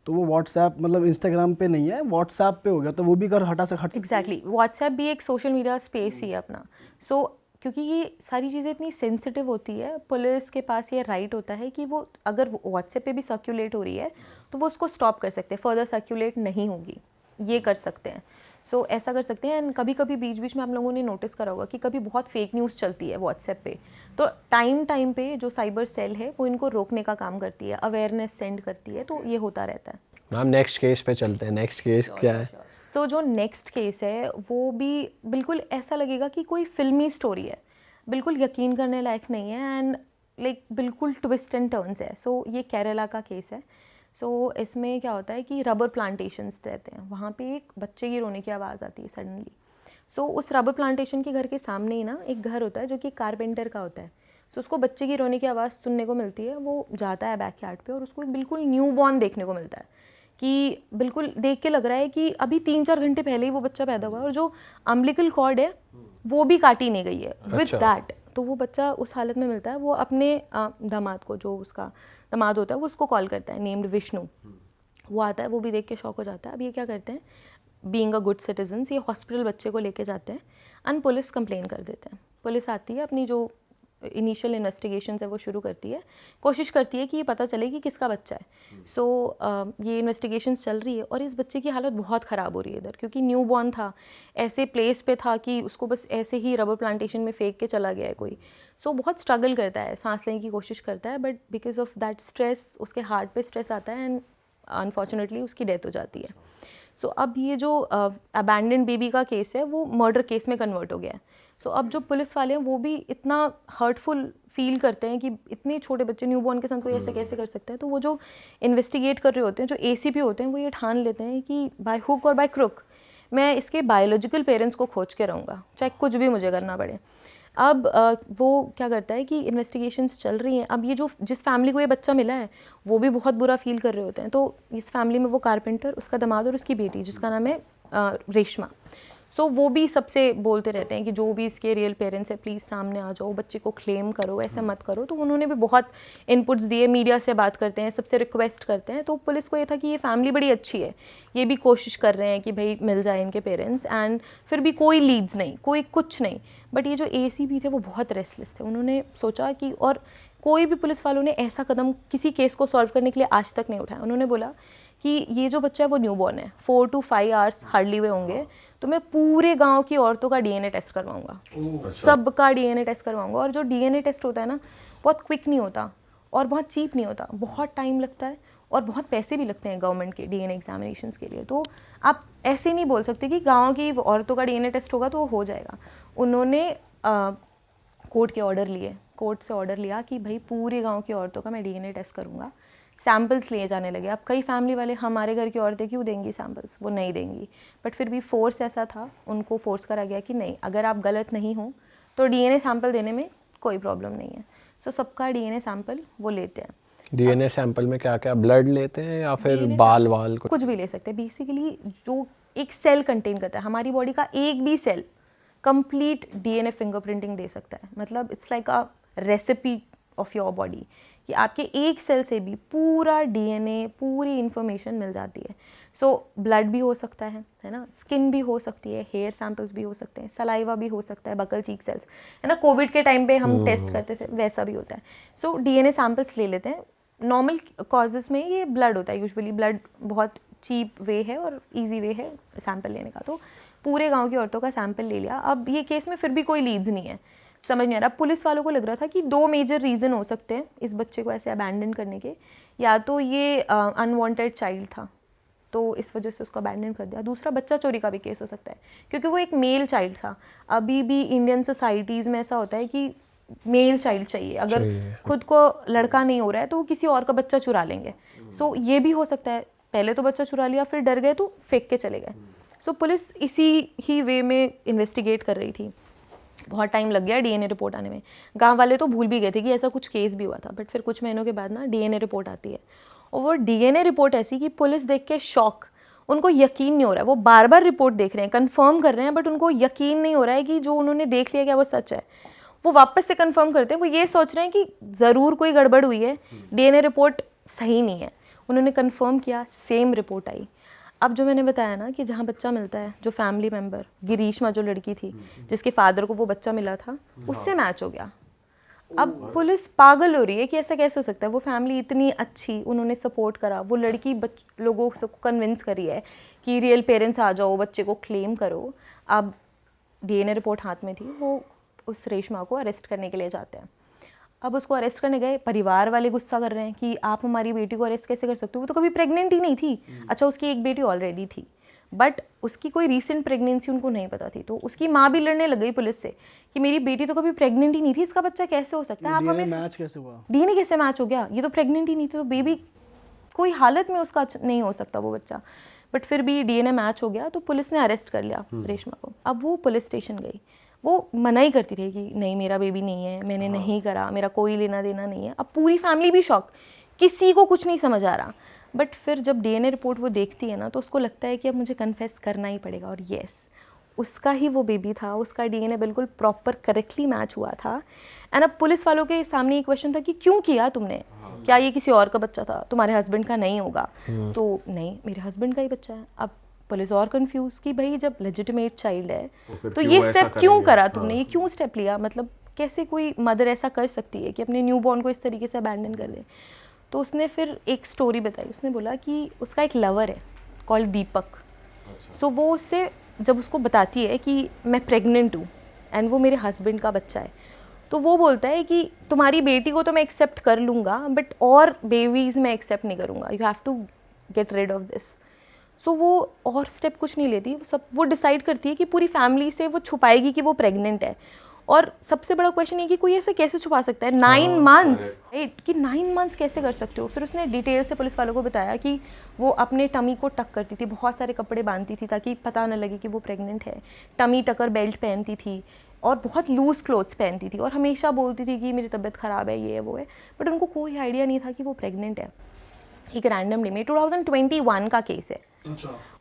तो वो व्हाट्सएप मतलब इंस्टाग्राम पे नहीं है, व्हाट्सएप पे हो गया, तो वो भी कर हटा से हट। एग्जैक्टली, व्हाट्सएप भी एक सोशल मीडिया स्पेस ही है अपना। सो क्योंकि ये सारी चीज़ें इतनी सेंसिटिव होती है, पुलिस के पास ये राइट होता है कि वो अगर व्हाट्सएप पे भी सर्कुलेट हो रही है तो वो उसको स्टॉप कर सकते हैं, फर्दर सर्कुलेट नहीं होगी, ये कर सकते हैं। सो ऐसा कर सकते हैं। एंड कभी कभी बीच बीच में आप लोगों ने नोटिस करा होगा कि कभी बहुत फेक न्यूज़ चलती है व्हाट्सएप पे, तो टाइम पे जो साइबर सेल है वो इनको रोकने का काम करती है, अवेयरनेस सेंड करती है, तो ये होता रहता है। मैम नेक्स्ट केस पे चलते हैं, नेक्स्ट केस क्या है? तो जो नेक्स्ट केस है वो भी बिल्कुल ऐसा लगेगा कि कोई फिल्मी स्टोरी है, बिल्कुल यकीन करने लायक नहीं है, एंड बिल्कुल ट्विस्ट एंड टर्न्स है। सो ये केरला का केस है। सो इसमें क्या होता है कि रबर प्लांटेशंस रहते हैं, वहाँ पे एक बच्चे की रोने की आवाज़ आती है सडनली। सो उस रबर प्लांटेशन के घर के सामने ही ना एक घर होता है जो कि कारपेंटर का होता है। सो उसको बच्चे की रोने की आवाज़ सुनने को मिलती है, वो जाता है बैकयार्ड पे और उसको एक बिल्कुल न्यू बॉर्न देखने को मिलता है, कि बिल्कुल देख के लग रहा है कि अभी 3-4 घंटे पहले ही वो बच्चा पैदा हुआ है, और जो अम्बिलिकल कॉर्ड है वो भी काटी नहीं गई है विद दैट। तो वो बच्चा उस हालत में मिलता है। वो अपने दामाद को, जो उसका दामाद होता है, वो उसको कॉल करता है, नेम्ड विष्णु। वो आता है, वो भी देख के शॉक हो जाता है। अब ये क्या करते हैं, बीइंग अ गुड सिटीजन्स, ये हॉस्पिटल बच्चे को लेके जाते हैं एंड पुलिस कंप्लेन कर देते हैं। पुलिस आती है, अपनी जो इनिशियल इन्वेस्टिगेशन है वो शुरू करती है, कोशिश करती है कि ये पता चले कि किसका बच्चा है। सो ये इन्वेस्टिगेशंस चल रही है और इस बच्चे की हालत बहुत ख़राब हो रही है इधर, क्योंकि न्यू बॉर्न था, ऐसे प्लेस पे था कि उसको बस ऐसे ही रबर प्लांटेशन में फेंक के चला गया है कोई। सो बहुत स्ट्रगल करता है, सांस लेने की कोशिश करता है, but because of that stress उसके हार्ट पे स्ट्रेस आता है एंड अनफॉर्चुनेटली उसकी डेथ हो जाती है। सो अब ये जो अबैंडन बेबी का केस है वो मर्डर केस में कन्वर्ट हो गया है। सो अब जो पुलिस वाले हैं वो भी इतना हर्टफुल फील करते हैं कि इतने छोटे बच्चे न्यूबॉर्न के साथ कोई ऐसे कैसे कर सकता है। तो वो जो इन्वेस्टिगेट कर रहे होते हैं, जो ACP होते हैं, वो ये ठान लेते हैं कि बाय हुक और बाय क्रुक मैं इसके बायोलॉजिकल पेरेंट्स को खोज के रहूँगा, चाहे कुछ भी मुझे करना पड़े। अब वो क्या करता है कि इन्वेस्टिगेशंस चल रही हैं। अब ये जो जिस फैमिली को ये बच्चा मिला है वो भी बहुत बुरा फील कर रहे होते हैं। तो इस फैमिली में वो कारपेंटर, उसका दामाद और उसकी बेटी जिसका नाम है रेशमा। सो वो भी सबसे बोलते रहते हैं कि जो भी इसके रियल पेरेंट्स है प्लीज़ सामने आ जाओ, बच्चे को क्लेम करो, ऐसा मत करो। तो उन्होंने भी बहुत इनपुट्स दिए, मीडिया से बात करते हैं, सबसे रिक्वेस्ट करते हैं। तो पुलिस को ये था कि ये फैमिली बड़ी अच्छी है, ये भी कोशिश कर रहे हैं कि भाई मिल जाए इनके पेरेंट्स, एंड फिर भी कोई लीड्स नहीं, कोई कुछ नहीं। बट ये जो ACP थे वो बहुत रेस्टलेस थे। उन्होंने सोचा कि, और कोई भी पुलिस वालों ने ऐसा कदम किसी केस को सॉल्व करने के लिए आज तक नहीं उठाया। उन्होंने बोला कि ये जो बच्चा है वो न्यूबॉर्न है, 4 to 5 आवर्स हार्डली हुए होंगे, तो मैं पूरे गांव की औरतों का DNA टेस्ट करवाऊंगा, सबका DNA टेस्ट करवाऊंगा। और जो DNA टेस्ट होता है ना, बहुत क्विक नहीं होता और बहुत चीप नहीं होता, बहुत टाइम लगता है और बहुत पैसे भी लगते हैं गवर्नमेंट के DNA एग्जामिनेशंस के लिए। तो आप ऐसे नहीं बोल सकते कि गाँव की औरतों का DNA टेस्ट होगा तो हो जाएगा। उन्होंने कोर्ट के ऑर्डर लिए, कोर्ट से ऑर्डर लिया कि भाई पूरे गांव की औरतों का मैं DNA टेस्ट करूंगा। सैम्पल्स लिए जाने लगे। अब कई फैमिली वाले, हमारे घर की औरतें क्यों देंगी सैम्पल्स, वो नहीं देंगी, बट फिर भी फोर्स ऐसा था, उनको फोर्स करा गया कि नहीं, अगर आप गलत नहीं हो तो DNA सैंपल देने में कोई प्रॉब्लम नहीं है। सो सबका DNA सैंपल वो लेते हैं। DNA सैंपल में क्या क्या ब्लड लेते हैं या फिर बाल वाल कुछ भी ले सकते हैं। बेसिकली जो एक सेल कंटेन करता है, हमारी बॉडी का एक भी सेल कंप्लीट DNA फिंगरप्रिंटिंग दे सकता है। मतलब it's like a recipe of your body, कि आपके एक सेल से भी पूरा DNA, पूरी इंफॉर्मेशन मिल जाती है। सो ब्लड भी हो सकता है ना, स्किन भी हो सकती है, हेयर सैंपल्स भी हो सकते हैं, सलाइवा भी हो सकता है, बकल चीक सेल्स, है ना, कोविड के टाइम पे हम टेस्ट करते थे वैसा भी होता है। सो DNA सैंपल्स ले लेते हैं। नॉर्मल कॉजेज़ में ये ब्लड होता है, यूजुअली ब्लड बहुत चीप वे है और ईजी वे है सैंपल लेने का। तो पूरे गाँव की औरतों का सैंपल ले लिया। अब ये केस में फिर भी कोई लीड्स नहीं है, समझ नहीं आ रहा। पुलिस वालों को लग रहा था कि 2 मेजर रीज़न हो सकते हैं इस बच्चे को ऐसे अबैंडन करने के। या तो ये अनवांटेड चाइल्ड था तो इस वजह से उसको अबैंडन कर दिया। दूसरा, बच्चा चोरी का भी केस हो सकता है, क्योंकि वो एक मेल चाइल्ड था। अभी भी इंडियन सोसाइटीज़ में ऐसा होता है कि मेल चाइल्ड चाहिए, अगर खुद को लड़का नहीं हो रहा है तो वो किसी और का बच्चा चुरा लेंगे। सो ये भी हो सकता है, पहले तो बच्चा चुरा लिया, फिर डर गए तो फेंक के चले गए। सो पुलिस इसी ही वे में इन्वेस्टिगेट कर रही थी। बहुत टाइम लग गया DNA रिपोर्ट आने में। गांव वाले तो भूल भी गए थे कि ऐसा कुछ केस भी हुआ था, बट फिर कुछ महीनों के बाद ना DNA रिपोर्ट आती है, और वो DNA रिपोर्ट ऐसी कि पुलिस देख के शॉक, उनको यकीन नहीं हो रहा है। वो बार बार रिपोर्ट देख रहे हैं, कंफर्म कर रहे हैं, बट उनको यकीन नहीं हो रहा है कि जो उन्होंने देख लिया क्या वो सच है। वो वापस से कंफर्म करते हैं, वो ये सोच रहे हैं कि ज़रूर कोई गड़बड़ हुई है, DNA रिपोर्ट सही नहीं है। उन्होंने कंफर्म किया, सेम रिपोर्ट आई। अब जो मैंने बताया ना कि जहाँ बच्चा मिलता है, जो फैमिली मेंबर गिरीशमा जो लड़की थी जिसके फादर को वो बच्चा मिला था, उससे मैच हो गया। अब पुलिस पागल हो रही है कि ऐसा कैसे हो सकता है। वो फैमिली इतनी अच्छी, उन्होंने सपोर्ट करा, वो लड़की लोगों को कन्विंस करी है कि रियल पेरेंट्स आ जाओ, बच्चे को क्लेम करो। अब DNA रिपोर्ट हाथ में थी, वो उस रेशमा को अरेस्ट करने के लिए जाते हैं। अब उसको अरेस्ट करने गए, परिवार वाले गुस्सा कर रहे हैं कि आप हमारी बेटी को अरेस्ट कैसे कर सकते हो, वो तो कभी प्रेग्नेंट ही नहीं थी। अच्छा, उसकी एक बेटी ऑलरेडी थी, बट उसकी कोई रीसेंट प्रेगनेंसी उनको नहीं पता थी। तो उसकी माँ भी लड़ने लग गई पुलिस से कि मेरी बेटी तो कभी प्रेग्नेंट ही नहीं थी, इसका बच्चा कैसे हो सकता है, आप हमें मैच कैसे हुआ, DNA कैसे मैच हो गया, ये तो प्रेग्नेंट ही नहीं थी, तो बेबी कोई हालत में उसका नहीं हो सकता वो बच्चा। बट फिर भी DNA मैच हो गया, तो पुलिस ने अरेस्ट कर लिया रेशमा को। अब वो पुलिस स्टेशन गई, वो मना ही करती रही कि नहीं मेरा बेबी नहीं है, मैंने नहीं करा, मेरा कोई लेना देना नहीं है। अब पूरी फैमिली भी शॉक, किसी को कुछ नहीं समझ आ रहा। बट फिर जब DNA रिपोर्ट वो देखती है ना, तो उसको लगता है कि अब मुझे कन्फेस करना ही पड़ेगा। और येस, उसका ही वो बेबी था, उसका DNA बिल्कुल प्रॉपर करेक्टली मैच हुआ था। एंड अब पुलिस वालों के सामने एक क्वेश्चन था कि क्यों किया तुमने, क्या ये किसी और का बच्चा था, तुम्हारे हस्बैंड का नहीं होगा? तो नहीं, मेरे हस्बैंड का ही बच्चा है। अब पुलिस और कंफ्यूज कि भाई जब लेजिटिमेट चाइल्ड है तो ये स्टेप क्यों करा तुमने, ये क्यों स्टेप लिया, मतलब कैसे कोई मदर ऐसा कर सकती है कि अपने न्यूबॉर्न को इस तरीके से अबैंडन कर दे। तो उसने फिर एक स्टोरी बताई, उसने बोला कि उसका एक लवर है कॉल्ड दीपक। सो वो उससे जब उसको बताती है कि मैं प्रेग्नेंट हूँ एंड वो मेरे हस्बैंड का बच्चा है, तो वो बोलता है कि तुम्हारी बेटी को तो मैं एक्सेप्ट कर लूँगा, बट और बेबीज़ मैं एक्सेप्ट नहीं करूँगा, you have to get rid of this. So वो और स्टेप कुछ नहीं लेती, वो डिसाइड करती है कि पूरी फैमिली से वो छुपाएगी कि वो प्रेग्नेंट है। और सबसे बड़ा क्वेश्चन है कि कोई ऐसे कैसे छुपा सकता है 9 मंथ्स, राइट, कि 9 मंथ्स कैसे कर सकते हो। फिर उसने डिटेल से पुलिस वालों को बताया कि वो अपने टमी को टक करती थी, बहुत सारे कपड़े बांधती थी ताकि पता न लगे कि वो प्रेग्नेंट है, टमी टकर बेल्ट पहनती थी और बहुत लूज क्लोथ्स पहनती थी और हमेशा बोलती थी कि मेरी तबीयत ख़राब है, ये है वो है, बट उनको कोई आइडिया नहीं था कि वो प्रेग्नेंट है। एक रैंडम डे में 2021 का केस है,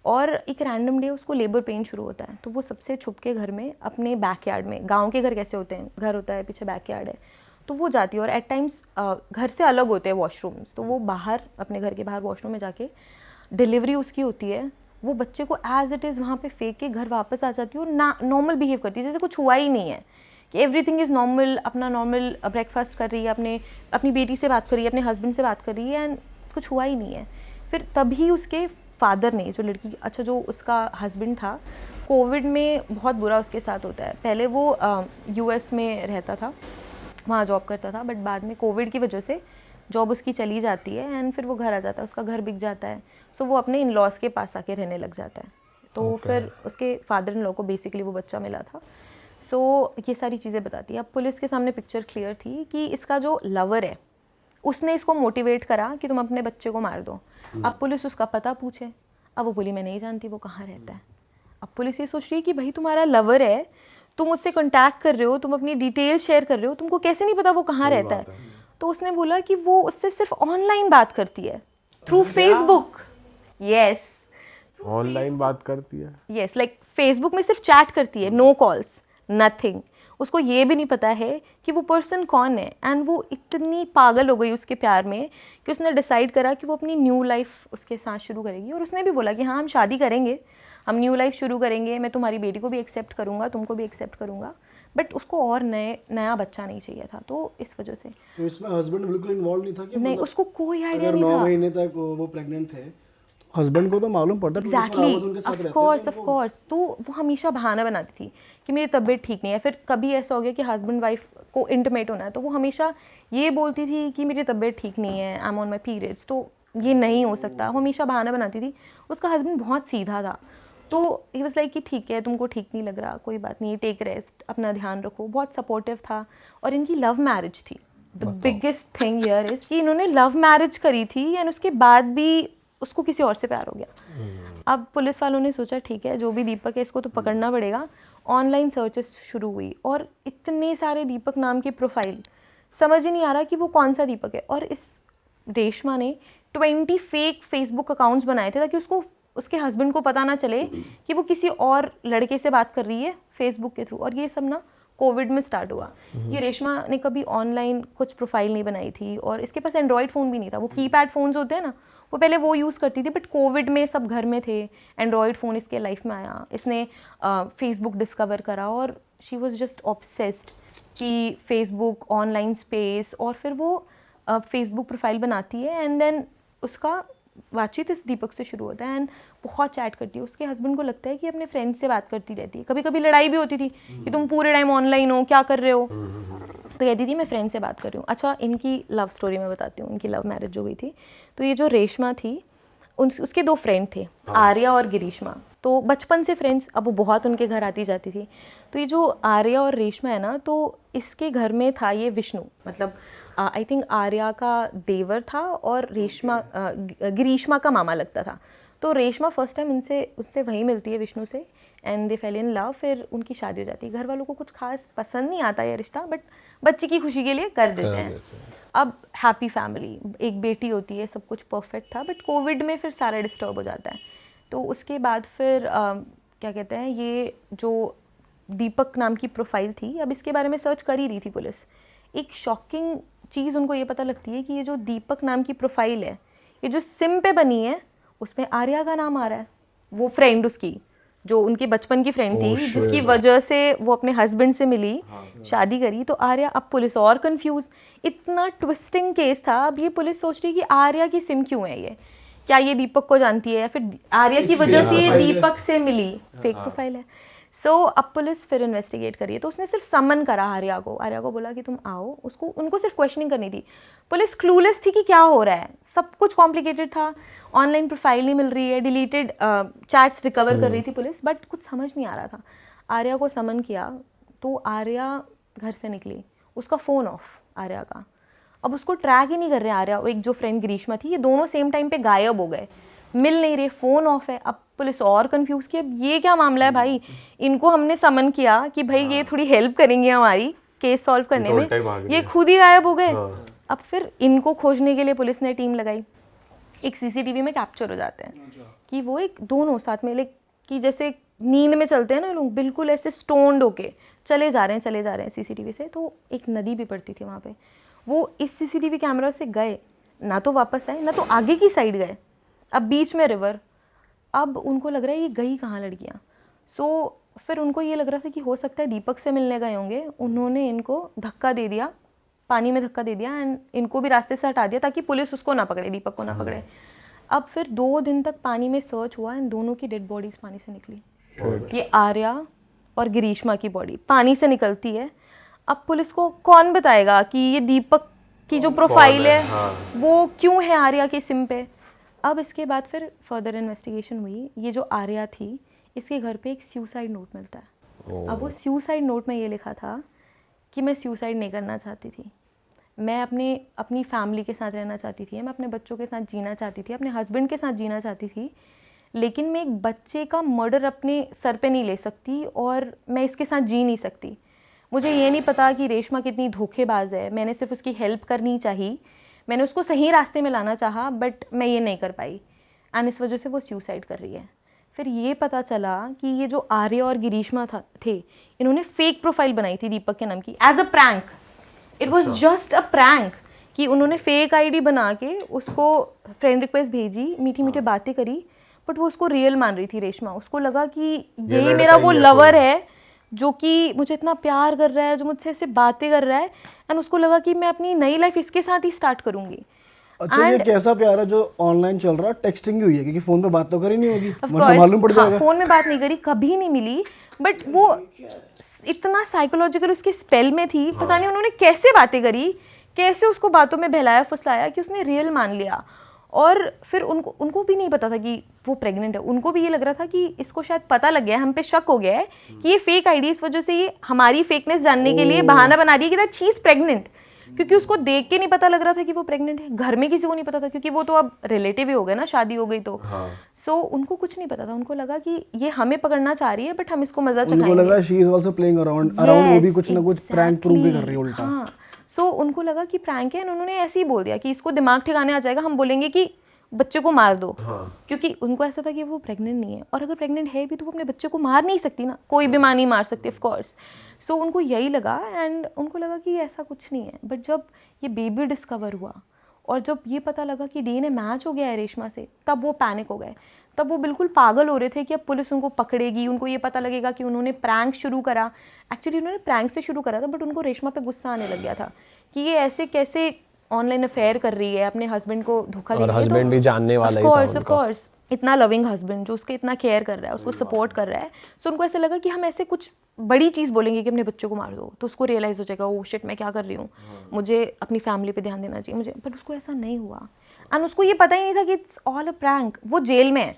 और एक रैंडम डे उसको लेबर पेन शुरू होता है, तो वो सबसे छुप के घर में अपने बैकयार्ड में, गांव के घर कैसे होते हैं, घर होता है पीछे बैकयार्ड है, तो वो जाती है और एट टाइम्स घर से अलग होते हैं वॉशरूम्स, तो वो बाहर अपने घर के बाहर वॉशरूम में जाके डिलीवरी उसकी होती है, वो बच्चे को एज इट इज़ वहाँ पे फेंक के घर वापस आ जाती है और ना नॉर्मल बिहेव करती है, जैसे कुछ हुआ ही नहीं है, कि एवरीथिंग इज़ नॉर्मल, अपना नॉर्मल ब्रेकफास्ट कर रही है, अपनी बेटी से बात कर रही है, अपने हस्बैंड से बात कर रही है, एंड कुछ हुआ ही नहीं है। फिर तभी उसके फादर ने, जो लड़की, अच्छा जो उसका हस्बैंड था, कोविड में बहुत बुरा उसके साथ होता है, पहले वो यूएस में रहता था, वहाँ जॉब करता था, बट बाद में कोविड की वजह से जॉब उसकी चली जाती है एंड फिर वो घर आ जाता है, उसका घर बिक जाता है, सो वो अपने इन लॉज के पास आके रहने लग जाता है। तो फिर उसके फादर इन लॉ को बेसिकली वो बच्चा मिला था। सो ये सारी चीज़ें बताती है। अब पुलिस के सामने पिक्चर क्लियर थी कि इसका जो लवर है उसने इसको मोटिवेट करा कि तुम अपने बच्चे को मार दो। अब पुलिस उसका पता पूछे, अब वो बोली मैं नहीं जानती वो कहाँ रहता है। अब पुलिस ये सोच रही है कि भाई तुम्हारा लवर है, तुम उससे कांटेक्ट कर रहे हो, तुम अपनी डिटेल शेयर कर रहे हो, तुमको कैसे नहीं पता वो कहाँ रहता है। तो उसने बोला कि वो उससे सिर्फ ऑनलाइन बात करती है, थ्रू फेसबुक। यस, ऑनलाइन बात करती है। यस, लाइक फेसबुक में सिर्फ चैट करती है, नो कॉल्स, नथिंग। उसको ये भी नहीं पता है कि वो पर्सन कौन है, एंड वो इतनी पागल हो गई उसके प्यार में कि उसने डिसाइड करा कि वो अपनी न्यू लाइफ उसके साथ शुरू करेगी। और उसने भी बोला कि हाँ हम शादी करेंगे, हम न्यू लाइफ शुरू करेंगे, मैं तुम्हारी बेटी को भी एक्सेप्ट करूँगा, तुमको भी एक्सेप्ट करूँगा, बट उसको और नया बच्चा नहीं चाहिए था। तो इस वजह से तो इसमें हस्बैंड बिल्कुल इन्वॉल्व नहीं था कि नहीं, उसको कोई आइडिया अगर नहीं 9 था। महीने तक वो प्रेग्नेंट थे, हस्बैंड को तो मालूम पड़ता है, 24 एग्जैक्टली, hours उनके साथ रहते ऑफ कोर्स। तो वो हमेशा बहाना बनाती थी कि मेरी तबीयत ठीक नहीं है। फिर कभी ऐसा हो गया कि हस्बैंड वाइफ को इंटीमेट होना है, तो वो हमेशा ये बोलती थी कि मेरी तबीयत ठीक नहीं है, I am on my periods, तो ये नहीं हो सकता। वो हमेशा बहाना बनाती थी। उसका हस्बैंड बहुत सीधा था, तो ही वाज लाइक कि ठीक है, तुमको ठीक नहीं लग रहा, कोई बात नहीं, टेक रेस्ट, अपना ध्यान रखो। बहुत सपोर्टिव था। और इनकी लव मैरिज थी। The biggest thing here is कि इन्होंने लव मैरिज करी थी एंड उसके बाद भी उसको किसी और से प्यार हो गया। अब पुलिस वालों ने सोचा ठीक है, जो भी दीपक है इसको तो पकड़ना पड़ेगा। ऑनलाइन सर्चेस शुरू हुई और इतने सारे दीपक नाम की प्रोफाइल, समझ ही नहीं आ रहा कि वो कौन सा दीपक है। और इस रेशमा ने 20 फेक फेसबुक अकाउंट्स बनाए थे ताकि उसके हस्बैंड को पता ना चले कि वो किसी और लड़के से बात कर रही है फेसबुक के थ्रू। और ये सब ना कोविड में स्टार्ट हुआ। ये रेशमा ने कभी ऑनलाइन कुछ प्रोफाइल नहीं बनाई थी और इसके पास एंड्रॉयड फ़ोन भी नहीं था। वो कीपैड फ़ोन्स होते हैं ना, वो पहले वो यूज़ करती थी, बट कोविड में सब घर में थे, एंड्रॉयड फ़ोन इसके लाइफ में आया, इसने फेसबुक डिस्कवर करा और शी वॉज जस्ट ऑब्सेस्ड कि फेसबुक, ऑनलाइन स्पेस। और फिर वो फेसबुक प्रोफाइल बनाती है एंड देन उसका बातचीत इस दीपक से शुरू होता है एंड बहुत चैट करती है। उसके हस्बैंड को लगता है कि अपने फ्रेंड से बात करती रहती है। कभी कभी लड़ाई भी होती थी कि तुम पूरे टाइम ऑनलाइन हो, क्या कर रहे हो, तो कहती थी मैं फ्रेंड से बात कर रही हूँ। अच्छा, इनकी लव स्टोरी मैं बताती हूँ। इनकी लव मैरिज जो हुई थी, तो ये जो रेशमा थी उसके 2 फ्रेंड थे, आर्या और गिरीशमा। तो बचपन से फ्रेंड्स, अब वो बहुत उनके घर आती जाती थी। तो ये जो आर्या और रेशमा है ना, तो इसके घर में था ये विष्णु, मतलब आई थिंक आर्या का देवर था और रेशमा गिरीशमा का मामा लगता था। तो रेशमा फर्स्ट टाइम उससे वहीं मिलती है विष्णु से and they fail in love. फिर उनकी शादी हो जाती है। घर वालों को कुछ खास पसंद नहीं आता ये रिश्ता, बट बच्चे की खुशी के लिए कर देते हैं। अब हैप्पी फैमिली, एक बेटी होती है, सब कुछ परफेक्ट था, बट कोविड में फिर सारा डिस्टर्ब हो जाता है। तो उसके बाद फिर क्या कहते हैं, ये जो दीपक नाम की प्रोफाइल थी, अब इसके बारे में सर्च कर ही रही थी पुलिस। एक शॉकिंग चीज़ उनको ये पता लगती है कि ये जो दीपक नाम की प्रोफाइल है, ये जो सिम पे बनी है, उसमें आर्या का नाम आ रहा है। वो फ्रेंड उसकी, जो उनकी बचपन की फ्रेंड थी, जिसकी वजह से वो अपने हस्बैंड से मिली, शादी करी। तो आर्या, अब पुलिस और कंफ्यूज, इतना ट्विस्टिंग केस था। अब ये पुलिस सोच रही है कि आर्या की सिम क्यों है, ये क्या ये दीपक को जानती है या फिर आर्या की वजह से ये दीपक से मिली, फेक प्रोफाइल है। सो अब पुलिस फिर इन्वेस्टिगेट करिए। तो उसने सिर्फ समन करा आर्या को बोला कि तुम आओ। उनको सिर्फ क्वेश्चनिंग करनी थी। पुलिस क्लूलेस थी कि क्या हो रहा है, सब कुछ कॉम्प्लिकेटेड था, ऑनलाइन प्रोफाइल नहीं मिल रही है, डिलीटेड चैट्स रिकवर कर रही थी पुलिस, बट कुछ समझ नहीं आ रहा था। आर्या को समन किया तो आर्या घर से निकली, उसका फ़ोन ऑफ आर्या का। अब उसको ट्रैक ही नहीं कर रहे आर्या और एक जो फ्रेंड ग्रीष्मा थी, ये दोनों सेम टाइम पे गायब हो गए, मिल नहीं रहे, फ़ोन ऑफ है। अब पुलिस और कंफ्यूज की, अब ये क्या मामला है भाई, इनको हमने समन किया कि भाई ये थोड़ी हेल्प करेंगे हमारी केस सॉल्व करने में, ये खुद ही गायब हो गए। अब फिर इनको खोजने के लिए पुलिस ने टीम लगाई। एक सीसीटीवी में कैप्चर हो जाते हैं कि वो एक दोनों साथ में लाइक कि जैसे नींद में चलते हैं ना लोग, बिल्कुल ऐसे स्टोन्ड होके चले जा रहे हैं सीसीटीवी से। तो एक नदी भी पड़ती थी वहाँ पे, वो इस सीसीटीवी कैमरा से गए, ना तो वापस आए ना तो आगे की साइड गए, अब बीच में रिवर। अब उनको लग रहा है ये गई कहाँ लड़कियाँ। सो फिर उनको ये लग रहा था कि हो सकता है दीपक से मिलने गए होंगे, उन्होंने इनको धक्का दे दिया, पानी में धक्का दे दिया एंड इनको भी रास्ते से हटा दिया ताकि पुलिस उसको ना पकड़े, दीपक को ना पकड़े। अब फिर 2 दिन तक पानी में सर्च हुआ एंड दोनों की डेड बॉडीज पानी से निकली। ये आर्या और गिरीश्मा की बॉडी पानी से निकलती है। अब पुलिस को कौन बताएगा कि ये दीपक की जो प्रोफाइल है वो क्यों है आर्या के सिम पे। अब इसके बाद फिर फर्दर इन्वेस्टिगेशन हुई। ये जो आर्या थी, इसके घर पे एक सुसाइड नोट मिलता है। अब वो सुसाइड नोट में ये लिखा था कि मैं सुसाइड नहीं करना चाहती थी, मैं अपनी फैमिली के साथ रहना चाहती थी, मैं अपने बच्चों के साथ जीना चाहती थी, अपने हस्बैंड के साथ जीना चाहती थी, लेकिन मैं एक बच्चे का मर्डर अपने सर पे नहीं ले सकती और मैं इसके साथ जी नहीं सकती। मुझे ये नहीं पता कि रेशमा कितनी धोखेबाज है, मैंने सिर्फ उसकी हेल्प करनी चाहिए, मैंने उसको सही रास्ते में लाना चाहा बट मैं ये नहीं कर पाई एंड इस वजह से वो सुसाइड कर रही है। फिर ये पता चला कि ये जो आर्या और गिरीश्मा थे, इन्होंने फेक प्रोफाइल बनाई थी दीपक के नाम की as a prank. It was just a prank कि उन्होंने फेक आईडी बना के उसको फ्रेंड रिक्वेस्ट भेजी, मीठी मीठी बातें करी, बट वो उसको रियल मान रही थी रेशमा। उसको लगा कि यही मेरा वो लवर है जो कि मुझे इतना प्यार कर रहा है, जो मुझसे ऐसे बातें कर रहा है एंड उसको लगा कि मैं अपनी नई लाइफ इसके साथ ही स्टार्ट करूंगी। अच्छा, ये कैसा प्यार है जो ऑनलाइन चल रहा है? टेक्सटिंग ही हुई है क्योंकि फोन पे बात तो करी नहीं होगी, मतलब मालूम पड़ जाएगा। फोन में बात नहीं करी, कभी नहीं मिली, बट वो इतना साइकोलॉजिकल उसके स्पेल में थी, पता नहीं उन्होंने कैसे बातें करी, कैसे उसको बातों में बहलाया फुसलाया कि उसने रियल मान लिया। और फिर उनको भी नहीं पता था कि वो प्रेग्नेंट है। उनको भी ये लग रहा था कि इसको शायद पता लग गया है, हम पे शक हो गया है कि ये फेक आईडी, इस वजह से ये हमारी फेकनेस जानने के लिए बहाना बना रही है कि दैट शी इज प्रेग्नेंट। क्योंकि उसको देख के नहीं पता लग रहा था कि वो प्रेग्नेंट है, घर में किसी को नहीं पता था क्योंकि वो तो अब रिलेटिव ही हो गए ना, शादी हो गई तो। सो उनको कुछ नहीं पता था, उनको लगा कि ये हमें पकड़ना चाह रही है बट हम इसको मजा चखाएंगे। उनको लगा she is also playing around, वो भी कुछ ना कुछ प्रैंक प्रूव भी कर रही है उल्टा। हाँ, सो उनको लगा कि प्रैंक है एंड उन्होंने ऐसे ही बोल दिया कि इसको दिमाग ठिकाने आ जाएगा, हम बोलेंगे कि बच्चे को मार दो। क्योंकि उनको ऐसा था कि वो प्रेग्नेंट नहीं है और अगर प्रेग्नेंट है भी तो वो अपने बच्चे को मार नहीं सकती ना, कोई भी मां नहीं मार सकती ऑफ कोर्स। सो उनको यही लगा एंड उनको लगा कि ऐसा कुछ नहीं है। बट जब ये बेबी डिस्कवर हुआ और जब ये पता लगा कि डीएनए मैच हो गया है रेशमा से, तब वो पैनिक हो गए। तब वो बिल्कुल पागल हो रहे थे कि अब पुलिस उनको पकड़ेगी, उनको ये पता लगेगा कि उन्होंने प्रैंक शुरू करा। एक्चुअली उन्होंने प्रैंक से शुरू करा था बट उनको रेशमा पे गुस्सा आने लग गया था कि ये ऐसे कैसे ऑनलाइन अफेयर कर रही है, अपने हस्बैंड को धोखा दे रही है। और हस्बैंड भी जानने वाला ही था उनका। ऑफ कोर्स इतना लविंग हस्बैंड जो उसके इतना केयर कर रहा है, उसको सपोर्ट कर रहा है। सो उनको ऐसा लगा कि हम ऐसे कुछ बड़ी चीज़ बोलेंगे कि अपने बच्चों को मार दो तो उसको रियलाइज़ हो जाएगा, ओ शिट मैं क्या कर रही हूँ, मुझे अपनी फैमिली पे ध्यान देना चाहिए मुझे। बट उसको ऐसा नहीं हुआ एंड उसको ये पता ही नहीं था कि इट्स ऑल अ प्रैंक। वो जेल में है,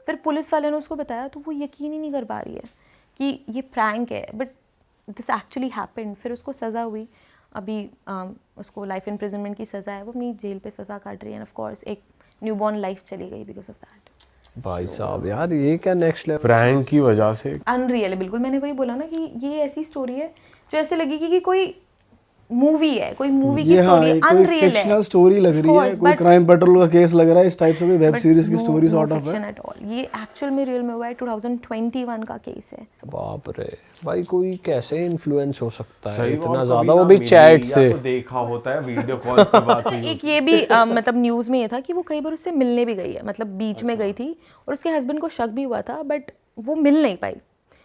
फिर पुलिस वाले ने उसको बताया तो वो यकीन ही नहीं कर पा रही है कि ये प्रैंक है बट दिस एक्चुअली हैपेंड। फिर उसको सज़ा हुई, अभी उसको लाइफ इम्प्रिजनमेंट की सज़ा है, वो अपनी जेल पे सज़ा काट रही है। ऑफ कोर्स एक न्यूबॉर्न लाइफ चली गई बिकॉज ऑफ दैट। भाई साहब यार ये क्या नेक्स्ट लेवल प्रैंक की वजह से अनरियल है बिल्कुल। मैंने वही बोला ना कि ये ऐसी स्टोरी है जो ऐसे लगेगी कि कोई मूवी है, कोई मूवी की स्टोरी है, अनरियल है, फिक्शनल स्टोरी लग रही है, कोई क्राइम पेट्रोल का केस लग रहा है, इस टाइप से कोई वेब सीरीज की स्टोरी सॉर्ट ऑफ है। ये एक्चुअल में रियल में हुआ है, 2021 का केस है। बाप रे भाई, कोई कैसे इन्फ्लुएंस हो सकता है सही इतना बात, ज्यादा, कभी वो भी ना चैट मीडिया से तो देखा होता है, वीडियो कॉल पे बात हुई एक ये भी मतलब न्यूज़ में ये था कि वो कई बार उससे मिलने भी गई है, मतलब बीच में गई थी और उसके हस्बैंड को शक भी हुआ था बट वो मिल नहीं पाई।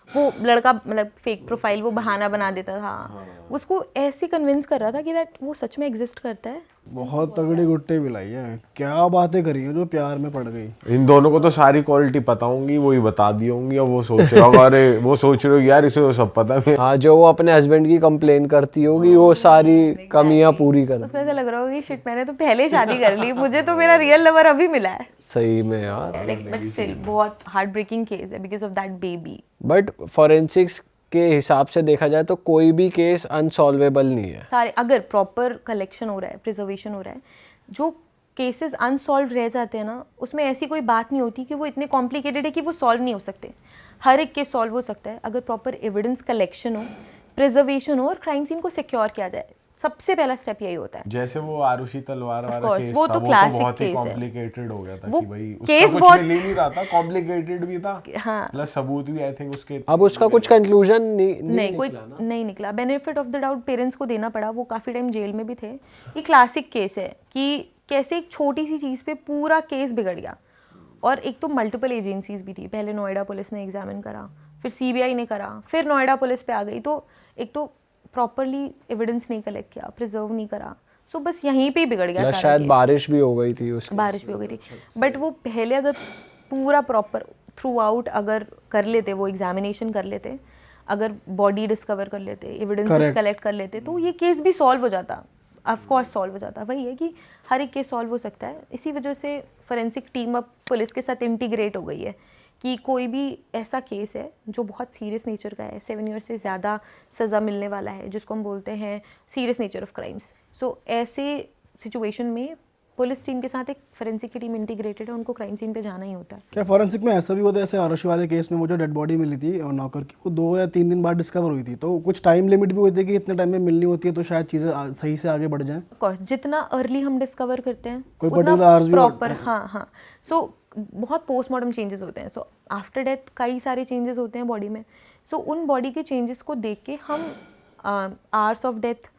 वो लड़का मतलब फेक प्रोफाइल, वो बहाना बना देता था, उसको ऐसे कन्विंस कर रहा था कि दैट वो सच में एग्जिस्ट करता है। बहुत तगड़ी गुट्टे भी लाई है, क्या बातें करी हैं जो प्यार में पड़ गई। इन दोनों को तो सारी क्वालिटी पता होंगी, वही बता दी होंगी और वो सोच रहा होगा अरे वो सोच रहे हो यार इसे तो सब पता है। हाँ, जो वो अपने हस्बैंड की कंप्लेन करती होगी वो सारी कमियां पूरी कर। उसको ऐसा लग रहा होगा कि शिट मैंने तो पहले शादी कर ली, मुझे तो मेरा रियल लवर अभी मिला है। सही में यार, लाइक बट स्टिल बहुत हार्ट ब्रेकिंग केस है because of that baby. But forensics के हिसाब से देखा जाए तो कोई भी केस अनसॉल्वेबल नहीं है। सारे अगर प्रॉपर कलेक्शन हो रहा है, प्रिजर्वेशन हो रहा है, जो केसेस अनसॉल्व रह जाते हैं ना उसमें ऐसी कोई बात नहीं होती कि वो इतने कॉम्प्लिकेटेड है कि वो सॉल्व नहीं हो सकते। हर एक केस सॉल्व हो सकता है अगर प्रॉपर एविडेंस कलेक्शन हो, प्रिजर्वेशन हो और क्राइम सीन को सिक्योर किया जाए। सबसे पहला स्टेप यही होता है। जैसे वो आरुषि तलवार वाला course, केस वो था, तो वो classic बहुत ही case है। कॉम्प्लिकेटेड हो गया था वो कि भाई केस उसका कुछ बहुत- मिल ही नहीं रहा था, कॉम्प्लिकेटेड भी था, हाँ। प्लस सबूत भी आई थिंक उसके अब उसका कुछ कंक्लूजन नहीं कोई नहीं निकला। Benefit of the doubt parents को देना पड़ा, वो काफ़ी टाइम जेल में भी थे। ये क्लासिक केस है कि कैसे एक छोटी सी चीज़ पे पूरा केस बिगड़ गया। और एक तो मल्टीपल एजेंसीज भी थी, पहले नोएडा पुलिस ने एग्जामिन करा, फिर सीबीआई ने करा, फिर नोएडा पुलिस पे आ गई। तो एक तो प्रॉपरली एविडेंस नहीं कलेक्ट किया, प्रिजर्व नहीं करा, सो बस यहीं पे ही बिगड़ गया सारा शायद केस। बारिश भी हो गई थी उसकी, बारिश भी हो गई थी, बट वो पहले अगर पूरा प्रॉपर थ्रू आउट अगर कर लेते, वो एग्जामिनेशन कर लेते, अगर बॉडी डिस्कवर कर लेते, एविडेंसेस कलेक्ट कर लेते, तो ये केस भी सॉल्व हो जाता। ऑफ कोर्स सॉल्व हो जाता। वही है कि हर एक केस सॉल्व हो सकता है। इसी वजह से फोरेंसिक टीम अब पुलिस के साथ इंटीग्रेट हो गई है कि कोई भी ऐसा केस है जो बहुत सीरियस नेचर का है, 7 ईयर से ज़्यादा सज़ा मिलने वाला है, जिसको हम बोलते हैं सीरियस नेचर ऑफ क्राइम्स। सो ऐसे सिचुएशन में पुलिस टीम के साथ एक फोरेंसिक की टीम इंटीग्रेटेड है, उनको क्राइम सीन पे जाना ही होता है। क्या फॉरेंसिक में ऐसा भी होता है, जैसे आरुषि वाले केस में वो जो डेड बॉडी मिली थी और नौकर की, वो 2 या 3 दिन बाद डिस्कवर हुई थी, तो कुछ टाइम लिमिट भी होती है कि इतने टाइम में मिलनी होती है तो शायद चीज़ें सही से आगे बढ़ जाएं? ऑफ कोर्स जितना अर्ली हम डिस्कवर करते हैं कोई उतना particular hours भी प्रॉपर, हाँ। सो बहुत पोस्टमार्टम चेंजेस होते हैं। सो आफ्टर डेथ कई सारे चेंजेस होते हैं बॉडी में। सो उन बॉडी के चेंजेस को देख के हम आवर्स ऑफ डेथ,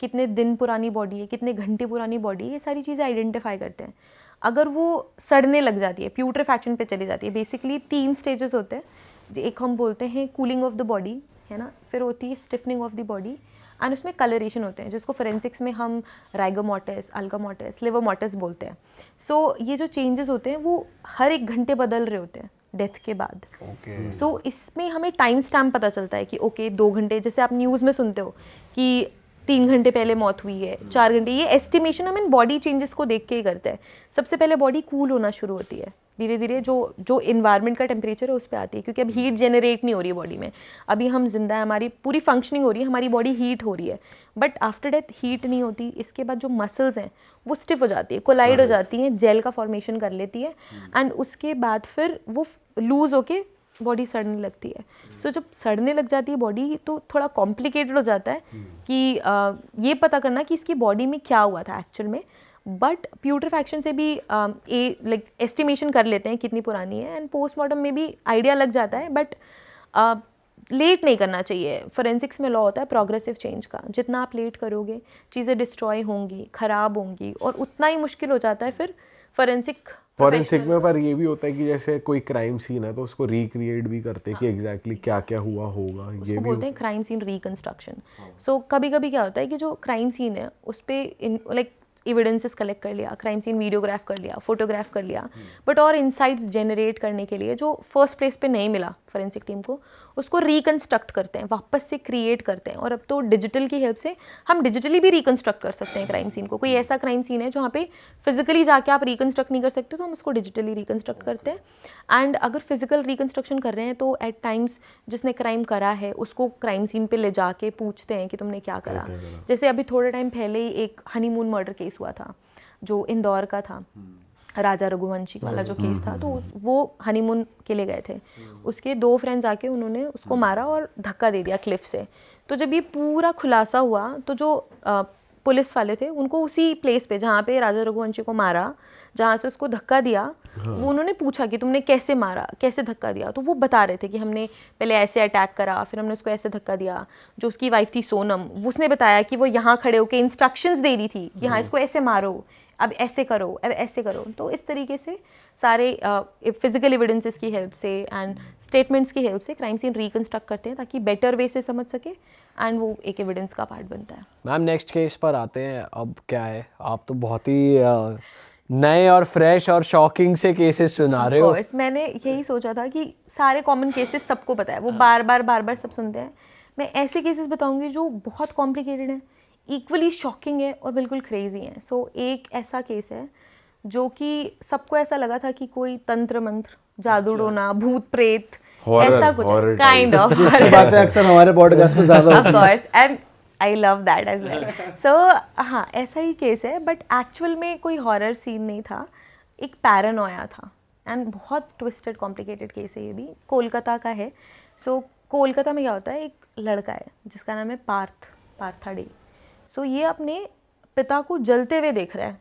कितने दिन पुरानी बॉडी है, कितने घंटे पुरानी बॉडी है, ये सारी चीज़ें आइडेंटिफाई करते हैं। अगर वो सड़ने लग जाती है, प्यूट्रिफैक्शन पे चली जाती है, बेसिकली 3 स्टेजेस होते हैं। एक हम बोलते हैं कूलिंग ऑफ द बॉडी, है ना, फिर होती है stiffening of the body, and उसमें कलरेशन होते हैं, जिसको फोरेंसिक्स में हम rigor mortis, algor mortis, livor mortis बोलते हैं। सो ये जो चेंजेस होते हैं वो हर 1 घंटे बदल रहे होते हैं डेथ के बाद। सो इसमें हमें टाइम स्टैम्प पता चलता है कि ओके 2 घंटे, जैसे आप न्यूज़ में सुनते हो कि 3 घंटे पहले मौत हुई है, 4 घंटे, ये एस्टिमेशन हम इन बॉडी चेंजेस को देख के ही करते हैं। सबसे पहले बॉडी कूल होना शुरू होती है, धीरे धीरे जो इन्वायरमेंट का टेम्परेचर है उस पर आती है, क्योंकि अब हीट जनरेट नहीं हो रही है बॉडी में। अभी हम जिंदा है, हमारी पूरी फंक्शनिंग हो रही है, हमारी बॉडी हीट हो रही है, बट आफ्टर डेथ हीट नहीं होती। इसके बाद जो मसल्स हैं वो स्टिफ हो जाती है, कोलाइड हो जाती हैं, जेल का फॉर्मेशन कर लेती है, एंड उसके बाद फिर वो लूज होके बॉडी सड़ने लगती है। सो जब सड़ने लग जाती है बॉडी तो थोड़ा कॉम्प्लिकेटेड हो जाता है कि ये पता करना कि इसकी बॉडी में क्या हुआ था एक्चुअल में। बट प्यूट्रिफैक्शन से भी लाइक एस्टिमेशन कर लेते हैं कितनी पुरानी है, एंड पोस्टमार्टम में भी आइडिया लग जाता है। बट लेट नहीं करना चाहिए। फोरेंसिक्स में लॉ होता है प्रोग्रेसिव चेंज का, जितना आप लेट करोगे चीज़ें डिस्ट्रॉय होंगी, ख़राब होंगी, और उतना ही मुश्किल हो जाता है फिर फोरेंसिक में। पर ये भी होता है कि जैसे कोई क्राइम सीन है तो उसको रिक्रिएट भी करते हैं कि एग्जैक्टली क्या क्या हुआ होगा, ये भी बोलते हैं क्राइम सीन रिकंस्ट्रक्शन। सो कभी कभी क्या होता है कि जो क्राइम सीन है उस पर लाइक एविडेंसेस कलेक्ट कर लिया, क्राइम सीन वीडियोग्राफ कर लिया, फोटोग्राफ कर लिया, बट और इनसाइट्स जनरेट करने के लिए जो फर्स्ट प्लेस पे नहीं मिला फोरेंसिक टीम को, उसको रिकंस्ट्रक्ट करते हैं, वापस से क्रिएट करते हैं। और अब तो डिजिटल की हेल्प से हम डिजिटली भी रिकंस्ट्रक्ट कर सकते हैं क्राइम सीन को। कोई ऐसा क्राइम सीन है जहाँ पे फिजिकली जाके आप रिकंस्ट्रक्ट नहीं कर सकते, तो हम उसको डिजिटली रिकंस्ट्रक्ट करते हैं। एंड अगर फिजिकल रिकंस्ट्रक्शन कर रहे हैं तो एट टाइम्स जिसने क्राइम करा है उसको क्राइम सीन पे ले जाके पूछते हैं कि तुमने क्या करा। जैसे अभी थोड़े टाइम पहले ही एक हनीमून मर्डर केस हुआ था जो इंदौर का था, राजा रघुवंशी वाला जो केस था। तो वो हनीमून के लिए गए थे, उसके 2 फ्रेंड्स आके उन्होंने उसको मारा और धक्का दे दिया क्लिफ से। तो जब ये पूरा खुलासा हुआ तो जो पुलिस वाले थे उनको उसी प्लेस पे जहाँ पे राजा रघुवंशी को मारा, जहाँ से उसको धक्का दिया, वो उन्होंने पूछा कि तुमने कैसे मारा, कैसे धक्का दिया। तो वो बता रहे थे कि हमने पहले ऐसे अटैक करा, फिर हमने उसको ऐसे धक्का दिया। जो उसकी वाइफ थी सोनम, उसने बताया कि वो यहाँ खड़े होकर इंस्ट्रक्शंस दे रही थी, यहाँ इसको ऐसे मारो, अब ऐसे करो, अब ऐसे करो। तो इस तरीके से सारे फिजिकल एविडेंसेस की हेल्प से एंड स्टेटमेंट्स की हेल्प से क्राइम सीन रिकंस्ट्रक्ट करते हैं ताकि बेटर वे से समझ सके, एंड वो एक एविडेंस का पार्ट बनता है। मैम नेक्स्ट केस पर आते हैं। अब क्या है, आप तो बहुत ही नए और फ्रेश और शॉकिंग से केसेस सुना रहे हो। मैंने यही सोचा था कि सारे कॉमन केसेस सबको पता है, वो बार बार सब सुनते हैं। मैं ऐसे केसेस बताऊंगी जो बहुत कॉम्प्लिकेटेड हैं, इक्वली शॉकिंग है और बिल्कुल क्रेजी है। सो एक ऐसा केस है जो कि सबको ऐसा लगा था कि कोई तंत्र मंत्र, जादू टोना, भूत प्रेत, ऐसा कुछ काइंड ऑफ जिसकी बातें अक्सर हमारे पॉडकास्ट में ज़्यादा of course, and I love that as well. So हाँ, ऐसा ही केस है, बट एक्चुअल में कोई हॉरर सीन नहीं था, एक पैरानोया था, एंड बहुत ट्विस्टेड कॉम्प्लिकेटेड केस है। ये भी कोलकाता का है। सो कोलकाता में क्या होता है, एक लड़का है जिसका नाम है पार्थाडे। सो ये अपने पिता को जलते हुए देख रहा है,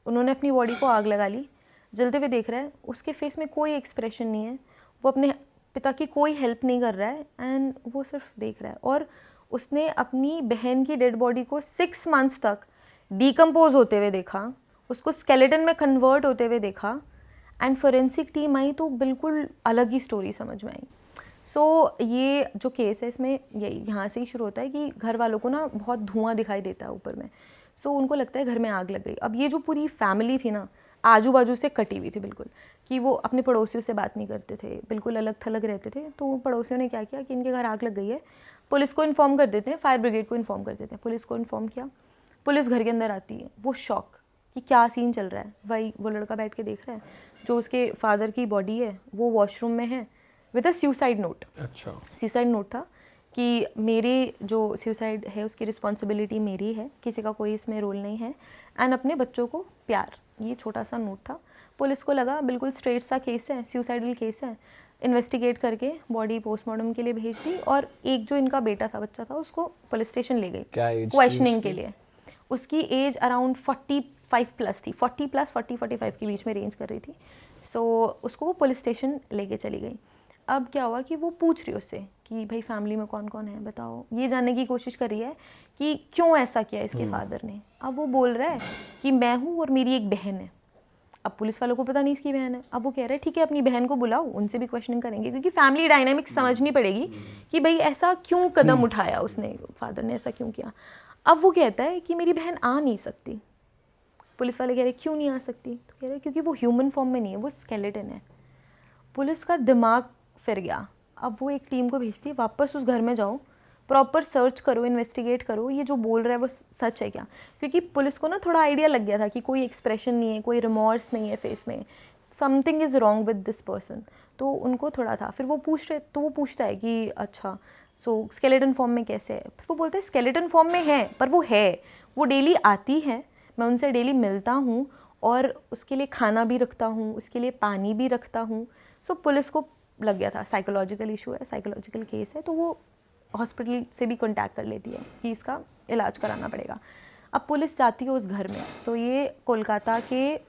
उन्होंने अपनी बॉडी को आग लगा ली, जलते हुए देख रहा है, उसके फेस में कोई एक्सप्रेशन नहीं है, वो अपने पिता की कोई हेल्प नहीं कर रहा है एंड वो सिर्फ देख रहा है। और उसने अपनी बहन की डेड बॉडी को 6 मंथ्स तक डिकम्पोज होते हुए देखा, उसको स्केलेटन में कन्वर्ट होते हुए देखा एंड फोरेंसिक टीम आई तो बिल्कुल अलग ही स्टोरी समझ में आई। सो ये जो केस है इसमें यही यहाँ से ही शुरू होता है कि घर वालों को ना बहुत धुआं दिखाई देता है ऊपर में, सो उनको लगता है घर में आग लग गई। अब ये जो पूरी फैमिली थी ना आजू बाजू से कटी हुई थी बिल्कुल, कि वो अपने पड़ोसियों से बात नहीं करते थे, बिल्कुल अलग थलग रहते थे। तो पड़ोसियों ने क्या किया कि इनके घर आग लग गई है, पुलिस को इन्फॉर्म कर देते हैं, फायर ब्रिगेड को इन्फॉर्म कर देते हैं। पुलिस को इन्फॉर्म किया, पुलिस घर के अंदर आती है, वो शॉक कि क्या सीन चल रहा है। भाई वो लड़का बैठ के देख रहा है, जो उसके फादर की बॉडी है वो वॉशरूम में है विद अ सुसाइड नोट। अच्छा, सुसाइड नोट था कि मेरे जो सुसाइड है उसकी रिस्पॉन्सिबिलिटी मेरी है, किसी का कोई इसमें रोल नहीं है, एंड अपने बच्चों को प्यार, ये छोटा सा नोट था। पुलिस को लगा बिल्कुल स्ट्रेट सा केस है, सुसाइडल केस है, इन्वेस्टिगेट करके बॉडी पोस्टमार्टम के लिए भेज दी और एक जो इनका बेटा था, बच्चा था, उसको पुलिस स्टेशन ले गई क्वेश्चनिंग के लिए। उसकी एज अराउंड 45 प्लस थी, 40 प्लस 40-45 के बीच में रेंज कर रही थी। सो उसको वो पुलिस स्टेशन लेके चली गई। अब क्या हुआ कि वो पूछ रही उससे कि भाई फैमिली में कौन कौन है बताओ, ये जानने की कोशिश कर रही है कि क्यों ऐसा किया इसके फादर ने। अब वो बोल रहा है कि मैं हूँ और मेरी एक बहन है। अब पुलिस वालों को पता नहीं इसकी बहन है। अब वो कह रहे हैं ठीक है अपनी बहन को बुलाओ, उनसे भी क्वेश्चनिंग करेंगे, क्योंकि फैमिली डायनामिक्स समझनी पड़ेगी कि भाई ऐसा क्यों कदम उठाया उसने, फादर ने ऐसा क्यों किया। अब वो कहता है कि मेरी बहन आ नहीं सकती। पुलिस वाले कह रहे क्यों नहीं आ सकती, तो कह रहे क्योंकि वो ह्यूमन फॉर्म में नहीं है, वो स्केलेटन है। पुलिस का दिमाग फिर गया। अब वो एक टीम को भेजती है, वापस उस घर में जाओ, प्रॉपर सर्च करो, इन्वेस्टिगेट करो, ये जो बोल रहा है वो सच है क्या। क्योंकि पुलिस को ना थोड़ा आइडिया लग गया था कि कोई एक्सप्रेशन नहीं है, कोई रिमॉर्स नहीं है फेस में, something is wrong with this person. तो उनको थोड़ा था। फिर वो पूछता है कि अच्छा सो स्केलेटन फॉर्म में कैसे है। फिर वो बोलता है स्केलेटन फॉर्म में है, पर वो है, वो डेली आती है, मैं उनसे डेली मिलता हूँ और उसके लिए खाना भी रखता हूँ, उसके लिए पानी भी रखता हूँ। सो पुलिस को लग गया था साइकोलॉजिकल इशू है, साइकोलॉजिकल केस है, तो वो हॉस्पिटल से भी कांटेक्ट कर लेती है कि इसका इलाज कराना पड़ेगा। अब पुलिस जाती है उस घर में। तो ये कोलकाता के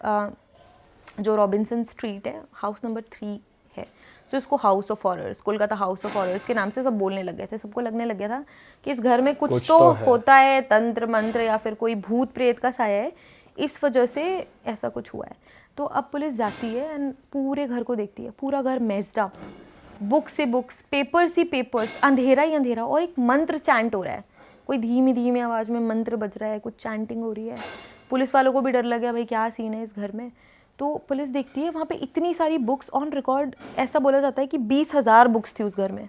जो रॉबिन्सन स्ट्रीट है, हाउस नंबर 3 है। तो इसको house of horrors, Kolkata house of horrors के नाम से सब बोलने लग गए थे। सबको लगने लग गया था कि इस घर में कुछ तो होता है, तंत्र मंत्र या फिर कोई भूत प्रेत का साया है, इस वजह से ऐसा कुछ हुआ है। तो अब पुलिस जाती है एंड पूरे घर को देखती है, पूरा घर मेस्ड अप, बुक्स से बुक्स, पेपर्स ही पेपर्स, अंधेरा ही अंधेरा, और एक मंत्र चैंट हो रहा है, कोई धीमी धीमी आवाज़ में मंत्र बज रहा है, कुछ चैंटिंग हो रही है। पुलिस वालों को भी डर लग गया भाई क्या सीन है इस घर में। तो पुलिस देखती है वहाँ पे इतनी सारी बुक्स ऑन रिकॉर्ड, ऐसा बोला जाता है कि 20,000 बुक्स थी उस घर में,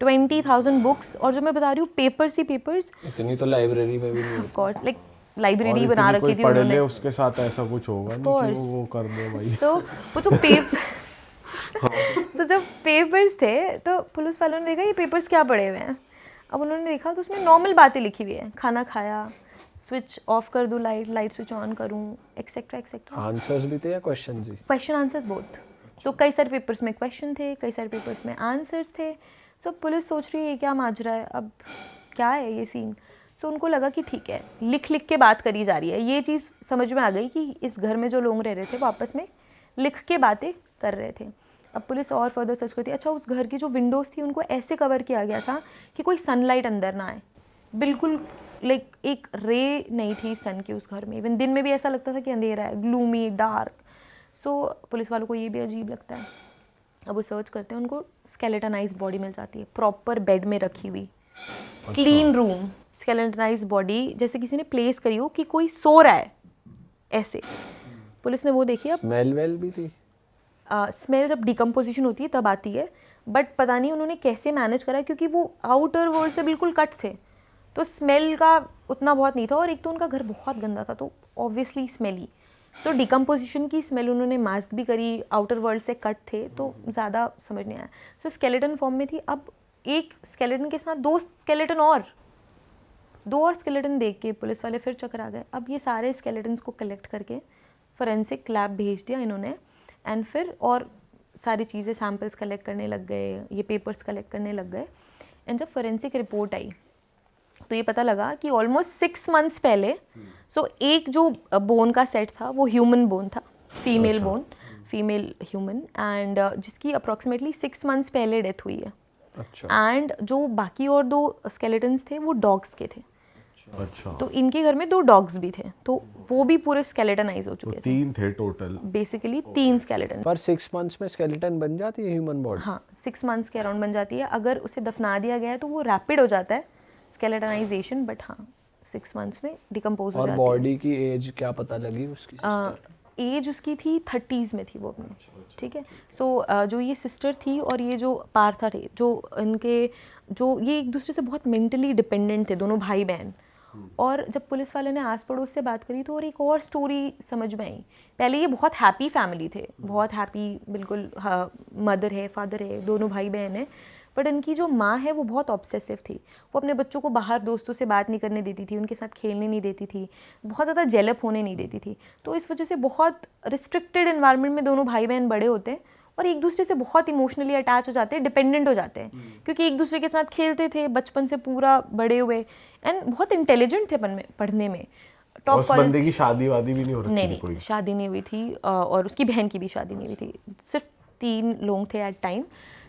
20,000 बुक्स। और जो मैं बता रही हूँ पेपर्स ही पेपर्स, इतनी तो लाइब्रेरी में भी नहीं ऑफ कोर्स, लाइक लाइब्रेरी बना रखी थी उन्होंने, उसके साथ ऐसा कुछ होगा नहीं कि वो कर दे भाई। तो वो जो तो जब पेपर्स थे तो पुलिस वालों ने देखा ये पेपर्स क्या पड़े हुए हैं। अब उन्होंने देखा तो उसमें नॉर्मल बातें लिखी हुई है, खाना खाया, स्विच ऑफ कर दूँ लाइट स्विच ऑन करूँ, एक्सेट्रा एक्सेट्रा। आंसर्स भी थे या क्वेश्चन जी? Question answers both. सो कई सारे पेपर्स में क्वेश्चन थे, कई सारे पेपर्स में आंसर्स थे। सो पुलिस सोच रही है क्या माजरा है, अब क्या है ये सीन। सो उनको लगा कि ठीक है, लिख लिख के बात करी जा रही है। ये चीज़ समझ में आ गई कि इस घर में जो लोग रह रहे थे वो आपस में लिख के बातें कर रहे थे। अब पुलिस और फर्दर सर्च करती है। अच्छा, उस घर की जो विंडोज़ थी उनको ऐसे कवर किया गया था कि कोई सनलाइट अंदर ना आए, बिल्कुल लाइक एक रे नहीं थी सन की उस घर में। इवन दिन में भी ऐसा लगता था कि अंधेरा है, ग्लूमी डार्क। सो पुलिस वालों को ये भी अजीब लगता है। अब वो सर्च करते हैं, उनको स्केलेटनाइज्ड बॉडी मिल जाती है, प्रॉपर बेड में रखी हुई, क्लीन रूम, स्केलेटनाइज्ड बॉडी, जैसे किसी ने प्लेस करी हो कि कोई सो रहा है ऐसे। पुलिस ने वो देखी। अब स्मेल वेल भी थी। स्मेल जब डिकम्पोजिशन होती है तब आती है, बट पता नहीं उन्होंने कैसे मैनेज करा, क्योंकि वो आउटर वर्ल्ड से बिल्कुल कट थे, तो स्मेल का उतना बहुत नहीं था। और एक तो उनका घर बहुत गंदा था, तो ऑब्वियसली स्मेली। सो डिकम्पोजिशन की स्मेल उन्होंने मास्क भी करी, आउटर वर्ल्ड से कट थे, तो ज़्यादा समझ नहीं आया। सो स्केलेटन फॉर्म में थी। अब एक स्केलेटन के साथ दो और स्केलेटन देख के पुलिस वाले फिर चक्कर आ गए। अब ये सारे स्केलेटन्स को कलेक्ट करके फोरेंसिक लैब भेज दिया इन्होंने, एंड फिर और सारी चीज़ें, सैम्पल्स कलेक्ट करने लग गए, ये पेपर्स कलेक्ट करने लग गए। एंड जब फोरेंसिक रिपोर्ट आई तो ये पता लगा कि ऑलमोस्ट 6 मंथ्स पहले एक जो बोन का सेट था वो ह्यूमन बोन था, female bone, female human, and जिसकी अप्रॉक्सीमेटली 6 मंथ्स पहले डेथ हुई है। अच्छा। एंड जो बाकी और 2 स्केलेटन्स थे वो डॉग्स के थे। अच्छा, तो इनके घर में 2 डॉग्स भी थे, तो वो भी पूरे स्केलेटनाइज हो चुके थे। 3 थे टोटल, बेसिकली 3 स्केलेटन। पर 6 मंथ्स में स्केलेटन बन जाती है ह्यूमन बॉडी? हाँ, 6 मंथ्स के अराउंड बन जाती है। अगर उसे दफना दिया गया है तो वो रैपिड हो जाता है स्केलेटनाइजेशन, बट हाँ 6 मंथ्स में डिकम्पोज हो और जाती है। बॉडी की एज क्या पता लगी उसकी? एज उसकी थी 30s में थी वो अपने, ठीक है। सो जो ये सिस्टर थी और ये जो पार्था थे, जो ये एक दूसरे से बहुत मेंटली डिपेंडेंट थे, दोनों भाई बहन। और जब पुलिस वाले ने आस पड़ोस से बात करी तो और एक और स्टोरी समझ में आई। पहले ये बहुत हैप्पी फैमिली थे, बहुत हैप्पी, बिल्कुल, हाँ, मदर है, फादर है, दोनों भाई बहन हैं। बट इनकी जो माँ है वो बहुत ऑब्सेसिव थी। वो अपने बच्चों को बाहर दोस्तों से बात नहीं करने देती थी, उनके साथ खेलने नहीं देती थी, बहुत ज़्यादा जेलप होने नहीं देती थी। तो इस वजह से बहुत रिस्ट्रिक्टेड एनवायरनमेंट में दोनों भाई बहन बड़े होते हैं और एक दूसरे से बहुत इमोशनली अटैच हो जाते हैं, डिपेंडेंट हो जाते हैं, क्योंकि एक दूसरे के साथ खेलते थे बचपन से पूरा बड़े हुए, एंड बहुत इंटेलिजेंट थे पढ़ने में। उस बंदे की शादी वादी भी नहीं हो रही थी? नहीं, शादी नहीं हुई थी, और उसकी बहन की भी शादी नहीं हुई थी। सिर्फ 3 लोग थे एट टाइम।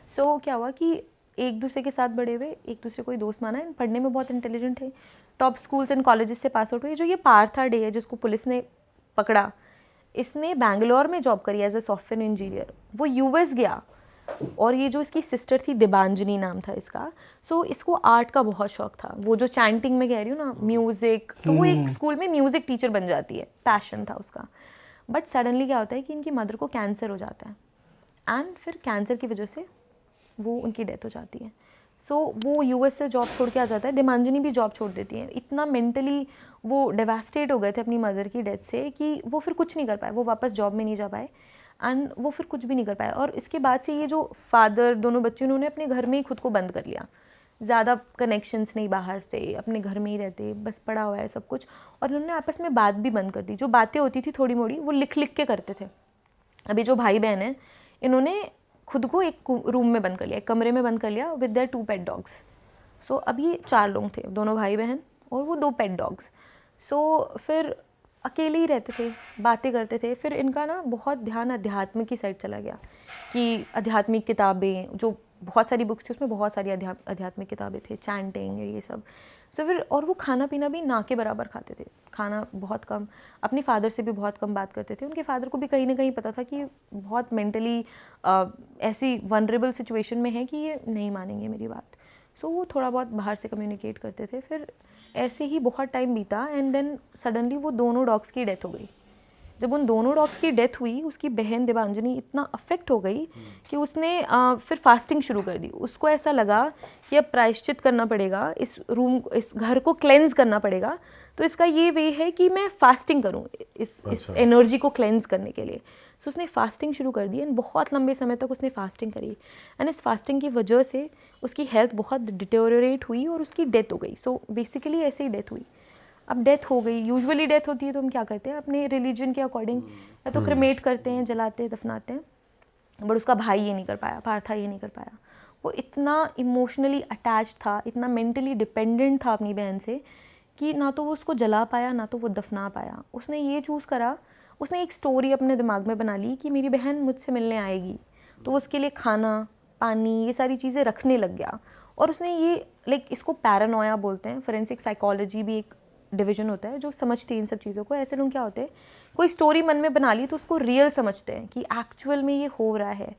सो क्या हुआ कि एक दूसरे के साथ बड़े हुए, एक दूसरे को ही दोस्त माना, पढ़ने में बहुत इंटेलिजेंट थे, टॉप स्कूल्स एंड कॉलेजेस से पास आउट हुए। जो ये पार्था डे है जिसको पुलिस ने पकड़ा, इसने बैंगलोर में जॉब करी एज ए सॉफ्टवेयर इंजीनियर। वो यूएस गया, और ये जो इसकी सिस्टर थी, दिबांजनी नाम था इसका। सो इसको आर्ट का बहुत शौक था। वो जो चैंटिंग में कह रही हूँ ना, म्यूज़िक, तो वो एक स्कूल में म्यूज़िक टीचर बन जाती है, पैशन था उसका। बट सडनली क्या होता है कि इनकी मदर को कैंसर हो जाता है, एंड फिर कैंसर की वजह से वो उनकी डेथ हो जाती है। सो वो यूएस से जॉब छोड़ के आ जाता है, दिबांजनी भी जॉब छोड़ देती है। इतना मेंटली वो डेवास्टेट हो गए थे अपनी मदर की डेथ से कि वो फिर कुछ नहीं कर पाए, वो वापस जॉब में नहीं जा पाए, एंड वो फिर कुछ भी नहीं कर पाया। और इसके बाद से ये जो फादर, दोनों बच्चे, उन्होंने अपने घर में ही खुद को बंद कर लिया। ज़्यादा कनेक्शंस नहीं बाहर से, अपने घर में ही रहते, बस पड़ा हुआ है सब कुछ। और उन्होंने आपस में बात भी बंद कर दी। जो बातें होती थी थोड़ी मोड़ी, वो लिख लिख के करते थे। अभी जो भाई बहन हैं, इन्होंने खुद को एक रूम में बंद कर लिया, एक कमरे में बंद कर लिया विद देयर 2 पेट डॉग्स। सो अब ये 4 लोग थे, दोनों भाई बहन और वो 2 पेट डॉग्स। सो फिर अकेले ही रहते थे, बातें करते थे। फिर इनका ना बहुत ध्यान अध्यात्म की साइड चला गया, कि आध्यात्मिक किताबें, जो बहुत सारी बुक्स थी उसमें बहुत सारी आध्यात्मिक किताबें थे, चैंटिंग, ये सब। सो फिर और वो खाना पीना भी ना के बराबर खाते थे, खाना बहुत कम, अपनी फादर से भी बहुत कम बात करते थे। उनके फादर को भी कहीं ना कहीं पता था कि बहुत मेंटली ऐसी वनरेबल सिचुएशन में है कि ये नहीं मानेंगे मेरी बात। सो वो थोड़ा बहुत बाहर से कम्युनिकेट करते थे। फिर ऐसे ही बहुत टाइम बीता, एंड देन सडनली वो दोनों डॉग्स की डेथ हो गई। जब उन दोनों डॉग्स की डेथ हुई, उसकी बहन दिबांजनी इतना अफेक्ट हो गई कि उसने फिर फास्टिंग शुरू कर दी। उसको ऐसा लगा कि अब प्रायश्चित करना पड़ेगा, इस घर को क्लेंज करना पड़ेगा। तो इसका ये वे है कि मैं फास्टिंग करूं इस एनर्जी को क्लेंज करने के लिए। सो उसने फास्टिंग शुरू कर दी, एंड बहुत लंबे समय तक उसने फास्टिंग करी, एंड इस फास्टिंग की वजह से उसकी हेल्थ बहुत डिटेरियोरेट हुई और उसकी डेथ हो गई। सो बेसिकली ऐसे ही डेथ हुई। अब डेथ हो गई, यूजुअली डेथ होती है तो हम क्या करते हैं, अपने रिलीजन के अकॉर्डिंग या तो क्रिमेट करते हैं, जलाते हैं, दफनाते हैं। बट उसका भाई ये नहीं कर पाया, पार्था ये नहीं कर पाया। वो इतना इमोशनली अटैच था, इतना मेंटली डिपेंडेंट था अपनी बहन से, कि ना तो वो उसको जला पाया, ना तो वो दफना पाया। उसने ये चूज़ करा, उसने एक स्टोरी अपने दिमाग में बना ली कि मेरी बहन मुझसे मिलने आएगी, तो उसके लिए खाना, पानी, ये सारी चीज़ें रखने लग गया। और उसने ये इसको पैरानोया बोलते हैं, फोरेंसिक साइकोलॉजी भी एक डिवीजन होता है जो समझती है इन सब चीज़ों को। ऐसे लोग क्या होते हैं, कोई स्टोरी मन में बना ली तो उसको रियल समझते हैं कि एक्चुअल में ये हो रहा है,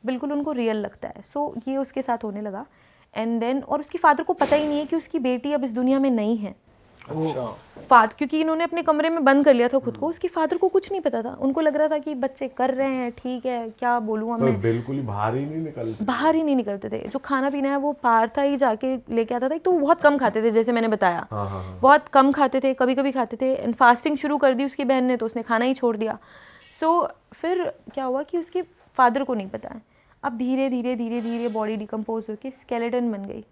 बिल्कुल उनको रियल लगता है। सो ये उसके साथ होने लगा। एंड देन, और उसकी फादर को पता ही नहीं है कि उसकी बेटी अब इस दुनिया में नहीं है। क्योंकि इन्होंने अपने कमरे में बंद कर लिया था खुद को, उसकी फादर को कुछ नहीं पता था। उनको लग रहा था कि बच्चे कर रहे हैं, ठीक है, क्या बोलूँ अब मैं। बिल्कुल ही बाहर ही नहीं निकलते थे। जो खाना पीना है वो पार्था ही जाके लेके आता था। तो वो बहुत कम खाते थे, जैसे मैंने बताया। बहुत कम खाते थे, कभी कभी खाते थे। एंड फास्टिंग शुरू कर दी उसकी बहन ने, तो उसने खाना ही छोड़ दिया। सो फिर क्या हुआ कि उसके फादर को नहीं पता है। अब धीरे धीरे धीरे धीरे बॉडी डिकम्पोज होकर स्केलेटन बन गई।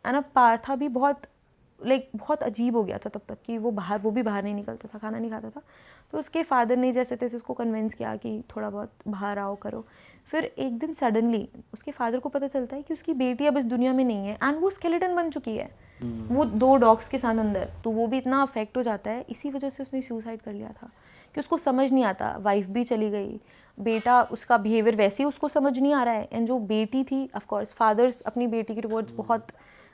एंड अब पार्था भी बहुत लाइक बहुत अजीब हो गया था तब तक कि वो भी बाहर नहीं निकलता था, खाना नहीं खाता था। तो उसके फादर ने जैसे तैसे उसको कन्विंस किया कि थोड़ा बहुत बाहर आओ करो। फिर एक दिन सडनली उसके फादर को पता चलता है कि उसकी बेटी अब इस दुनिया में नहीं है एंड वो स्केलेटन बन चुकी है, वो 2 डॉग्स के साथ अंदर। तो वो भी इतना अफेक्ट हो जाता है, इसी वजह से उसने सुसाइड कर लिया था कि उसको समझ नहीं आता, वाइफ भी चली गई, बेटा उसका बिहेवियर वैसे ही उसको समझ नहीं आ रहा है, एंड जो बेटी थी, ऑफ कोर्स फादर्स अपनी बेटी के टुवर्ड्स बहुत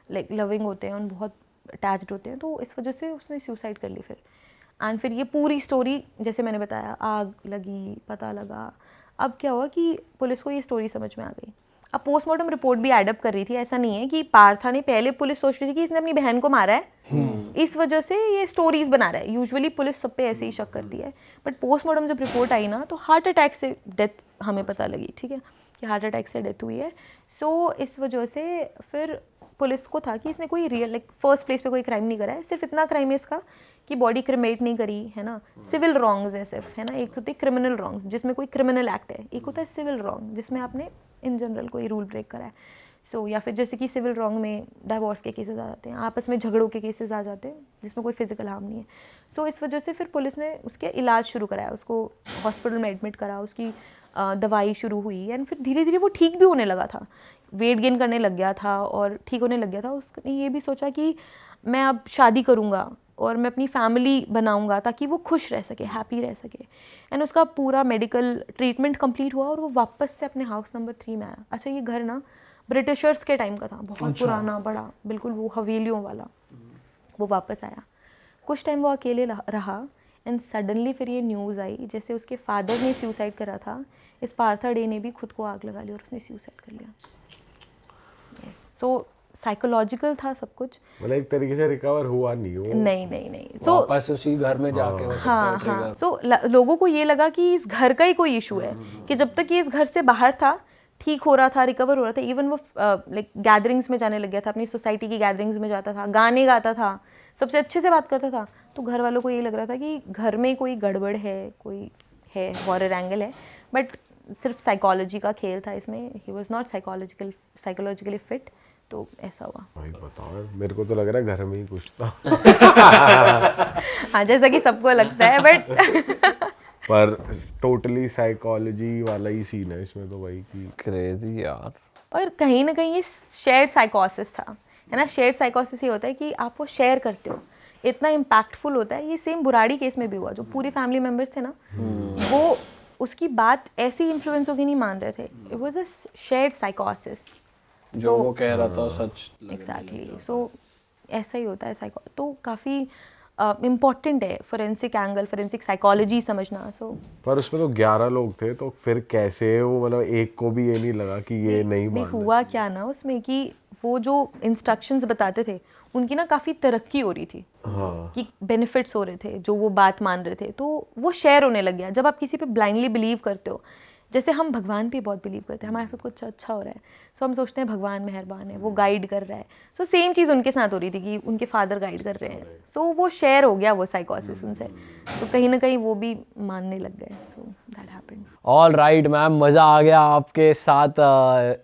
लाइक लविंग होते हैं और बहुत अटैच्ड होते हैं, तो इस वजह से उसने सुसाइड कर ली फिर। एंड फिर ये पूरी स्टोरी जैसे मैंने बताया, आग लगी, पता लगा। अब क्या हुआ कि पुलिस को ये स्टोरी समझ में आ गई। अब पोस्टमार्टम रिपोर्ट भी एडअप कर रही थी, ऐसा नहीं है कि पार्था ने, पहले पुलिस सोच रही थी कि इसने अपनी बहन को मारा है, इस वजह से ये स्टोरीज बना रहा है। यूजुअली पुलिस सब पे ऐसे ही शक करती है, बट पोस्टमार्टम जब रिपोर्ट आई ना, तो हार्ट अटैक से डेथ हमें पता लगी, ठीक है, कि हार्ट अटैक से डेथ हुई है। सो इस वजह से फिर पुलिस को था कि इसने कोई रियल लाइक फर्स्ट प्लेस पे कोई क्राइम नहीं करा है, सिर्फ इतना क्राइम है इसका कि बॉडी क्रिमेट नहीं करी है ना, सिविल रॉन्ग्स है सिर्फ, है ना। एक होते क्रिमिनल रॉन्ग्स जिसमें कोई क्रिमिनल एक्ट है, एक होता है सिविल रॉन्ग जिसमें आपने इन जनरल कोई रूल ब्रेक करा है। सो या फिर जैसे कि सिविल रॉन्ग में डाइवोर्स के केसेस आ जाते हैं, आपस में झगड़ों के केसेस आ जाते हैं जिसमें कोई फिजिकल हार्म नहीं है। सो इस वजह से फिर पुलिस ने उसके इलाज शुरू कराया, उसको हॉस्पिटल में एडमिट करा, उसकी दवाई शुरू हुई एंड फिर धीरे धीरे वो ठीक भी होने लगा था, वेट गेन करने लग गया था और ठीक होने लग गया था। उसने ये भी सोचा कि मैं अब शादी करूँगा और मैं अपनी फैमिली बनाऊंगा ताकि वो खुश रह सके, हैप्पी रह सके। एंड उसका पूरा मेडिकल ट्रीटमेंट कंप्लीट हुआ और वो वापस से अपने हाउस नंबर 3 में आया। अच्छा, ये घर ना ब्रिटिशर्स के टाइम का था, बहुत पुराना, बड़ा, बिल्कुल वो हवेलियों वाला। वो वापस आया, कुछ टाइम वो अकेले रहा एंड सडनली फिर ये न्यूज़ आई, जैसे उसके फादर ने सुसाइड करा था, इस पार्था डे ने भी खुद को आग लगा ली और उसने सुसाइड कर लिया। यस, सो साइकोलॉजिकल था सब कुछ, मतलब एक तरीके से रिकवर हुआ नहीं वो। नहीं। सो वापस उसी घर में जाके हो सकता है ट्रिगर। हाँ। सो लोगों को ये लगा कि इस घर का ही कोई इशू है, कि जब तक ये इस घर से बाहर था, ठीक हो रहा था, रिकवर हो रहा था। इवन वो लाइक गैदरिंग्स में जाने लग गया था, अपनी सोसाइटी की गैदरिंग्स में जाता था, गाने गाता था, सबसे अच्छे से बात करता था। तो घर वालों को ये लग रहा था कि घर में कोई गड़बड़ है, कोई है, हॉरर एंगल है, बट सिर्फ साइकोलॉजी का खेल था इसमें। He was not psychologically fit. तो ऐसा हुआ। भाई बताओ यार, मेरे को तो लग रहा है घर में ही कुछ था। हाँ, जैसा कि सबको लगता है, बट पर टोटली साइकोलॉजी वाला ही सीन है इसमें तो भाई की। क्रेजी यार। और कहीं ना कहीं ये शेयर्ड साइकोसिस था, है ना। शेयर्ड साइकोसिस ये होता है कि आप वो शेयर करते हो, इतना इम्पैक्टफुल होता है। ये सेम बुराड़ी केस में भी हुआ, जो पूरी फैमिली मेम्बर्स थे ना, वो उसकी बात ऐसी इन्फ्लुएंस होगी नहीं मान रहे थे। इट वाज अ शेयर्ड साइकोसिस, जो वो कह रहा था सच। एग्जैक्टली। सो ऐसा ही होता है साइको। तो काफ़ी इम्पॉर्टेंट है फोरेंसिक एंगल, फोरेंसिक साइकोलॉजी समझना। सो पर उसमें तो 11 लोग थे, तो फिर कैसे वो, मतलब एक को भी ये नहीं लगा कि ये नहीं मानना। हुआ क्या ना उसमें कि वो जो इंस्ट्रक्शंस बताते थे उनकी ना काफ़ी तरक्की हो रही थी। हाँ। कि बेनिफिट्स हो रहे थे, जो वो बात मान रहे थे, तो वो शेयर होने लग गया। जब आप किसी पे ब्लाइंडली बिलीव करते हो, जैसे हम भगवान पे बहुत बिलीव करते हैं, हमारे साथ कुछ अच्छा हो रहा है, सो हम सोचते हैं भगवान मेहरबान है, वो गाइड कर रहा है। सो सेम चीज़ उनके साथ हो रही थी कि उनके फादर गाइड कर रहे हैं। सो वो शेयर हो गया वो साइकोसिस उनसे, सो कहीं ना कहीं वो भी मानने लग गए। So that happened. All right ma'am, मज़ा आ गया आपके साथ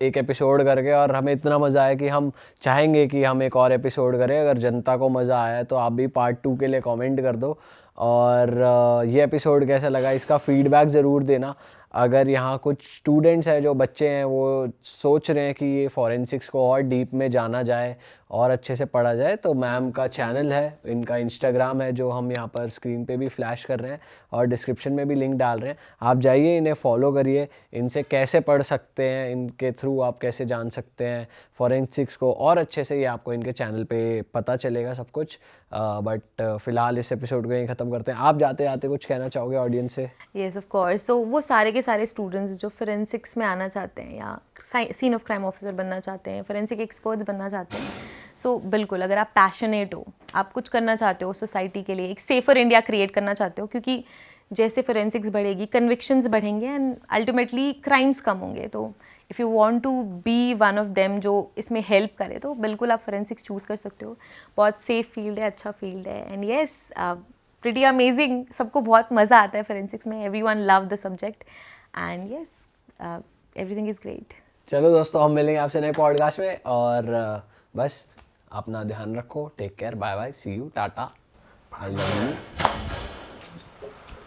एक एपिसोड करके, और हमें इतना मज़ा आया कि हम चाहेंगे कि हम एक और एपिसोड करें। अगर जनता को मज़ा आया तो आप भी पार्ट 2 के लिए कमेंट कर दो, और ये एपिसोड कैसा लगा इसका फीडबैक ज़रूर देना। अगर यहाँ कुछ स्टूडेंट्स हैं, जो बच्चे हैं, वो सोच रहे हैं कि ये फॉरेंसिक्स को और डीप में जाना जाए और अच्छे से पढ़ा जाए, तो मैम का चैनल है, इनका इंस्टाग्राम है, जो हम यहाँ पर स्क्रीन पे भी फ्लैश कर रहे हैं और डिस्क्रिप्शन में भी लिंक डाल रहे हैं। आप जाइए, इन्हें फॉलो करिए, इनसे कैसे पढ़ सकते हैं, इनके थ्रू आप कैसे जान सकते हैं फॉरेंसिक्स को और अच्छे से, ये आपको इनके चैनल पे पता चलेगा सब कुछ। बट फ़िलहाल इस एपिसोड को यहीं ख़त्म करते हैं। आप जाते जाते कुछ कहना चाहोगे ऑडियंस से? Yes, of course. सो वो सारे के सारे स्टूडेंट्स जो फोरेंसिक्स में आना चाहते हैं या सीन ऑफ क्राइम ऑफिसर बनना चाहते हैं, फोरेंसिक एक्सपर्ट्स बनना चाहते हैं, सो बिल्कुल, अगर आप पैशनेट हो, आप कुछ करना चाहते हो सोसाइटी के लिए, एक सेफर इंडिया क्रिएट करना चाहते हो, क्योंकि जैसे फोरेंसिक्स बढ़ेगी, कन्विक्शंस बढ़ेंगे एंड अल्टीमेटली क्राइम्स कम होंगे। तो if you want to be one of them जो इसमें हेल्प करे, तो बिल्कुल आप फोरेंसिक्स चूज़ कर सकते हो। बहुत सेफ फील्ड है, अच्छा फील्ड है, एंड येस, प्रिटी अमेजिंग। सबको बहुत मज़ा आता है फोरेंसिक्स में, everyone love the subject, and yes, everything is great. चलो दोस्तों, हम मिलेंगे आपसे नए पॉडकास्ट में, और बस अपना ध्यान रखो, take care, bye bye, see you, tata, I love you.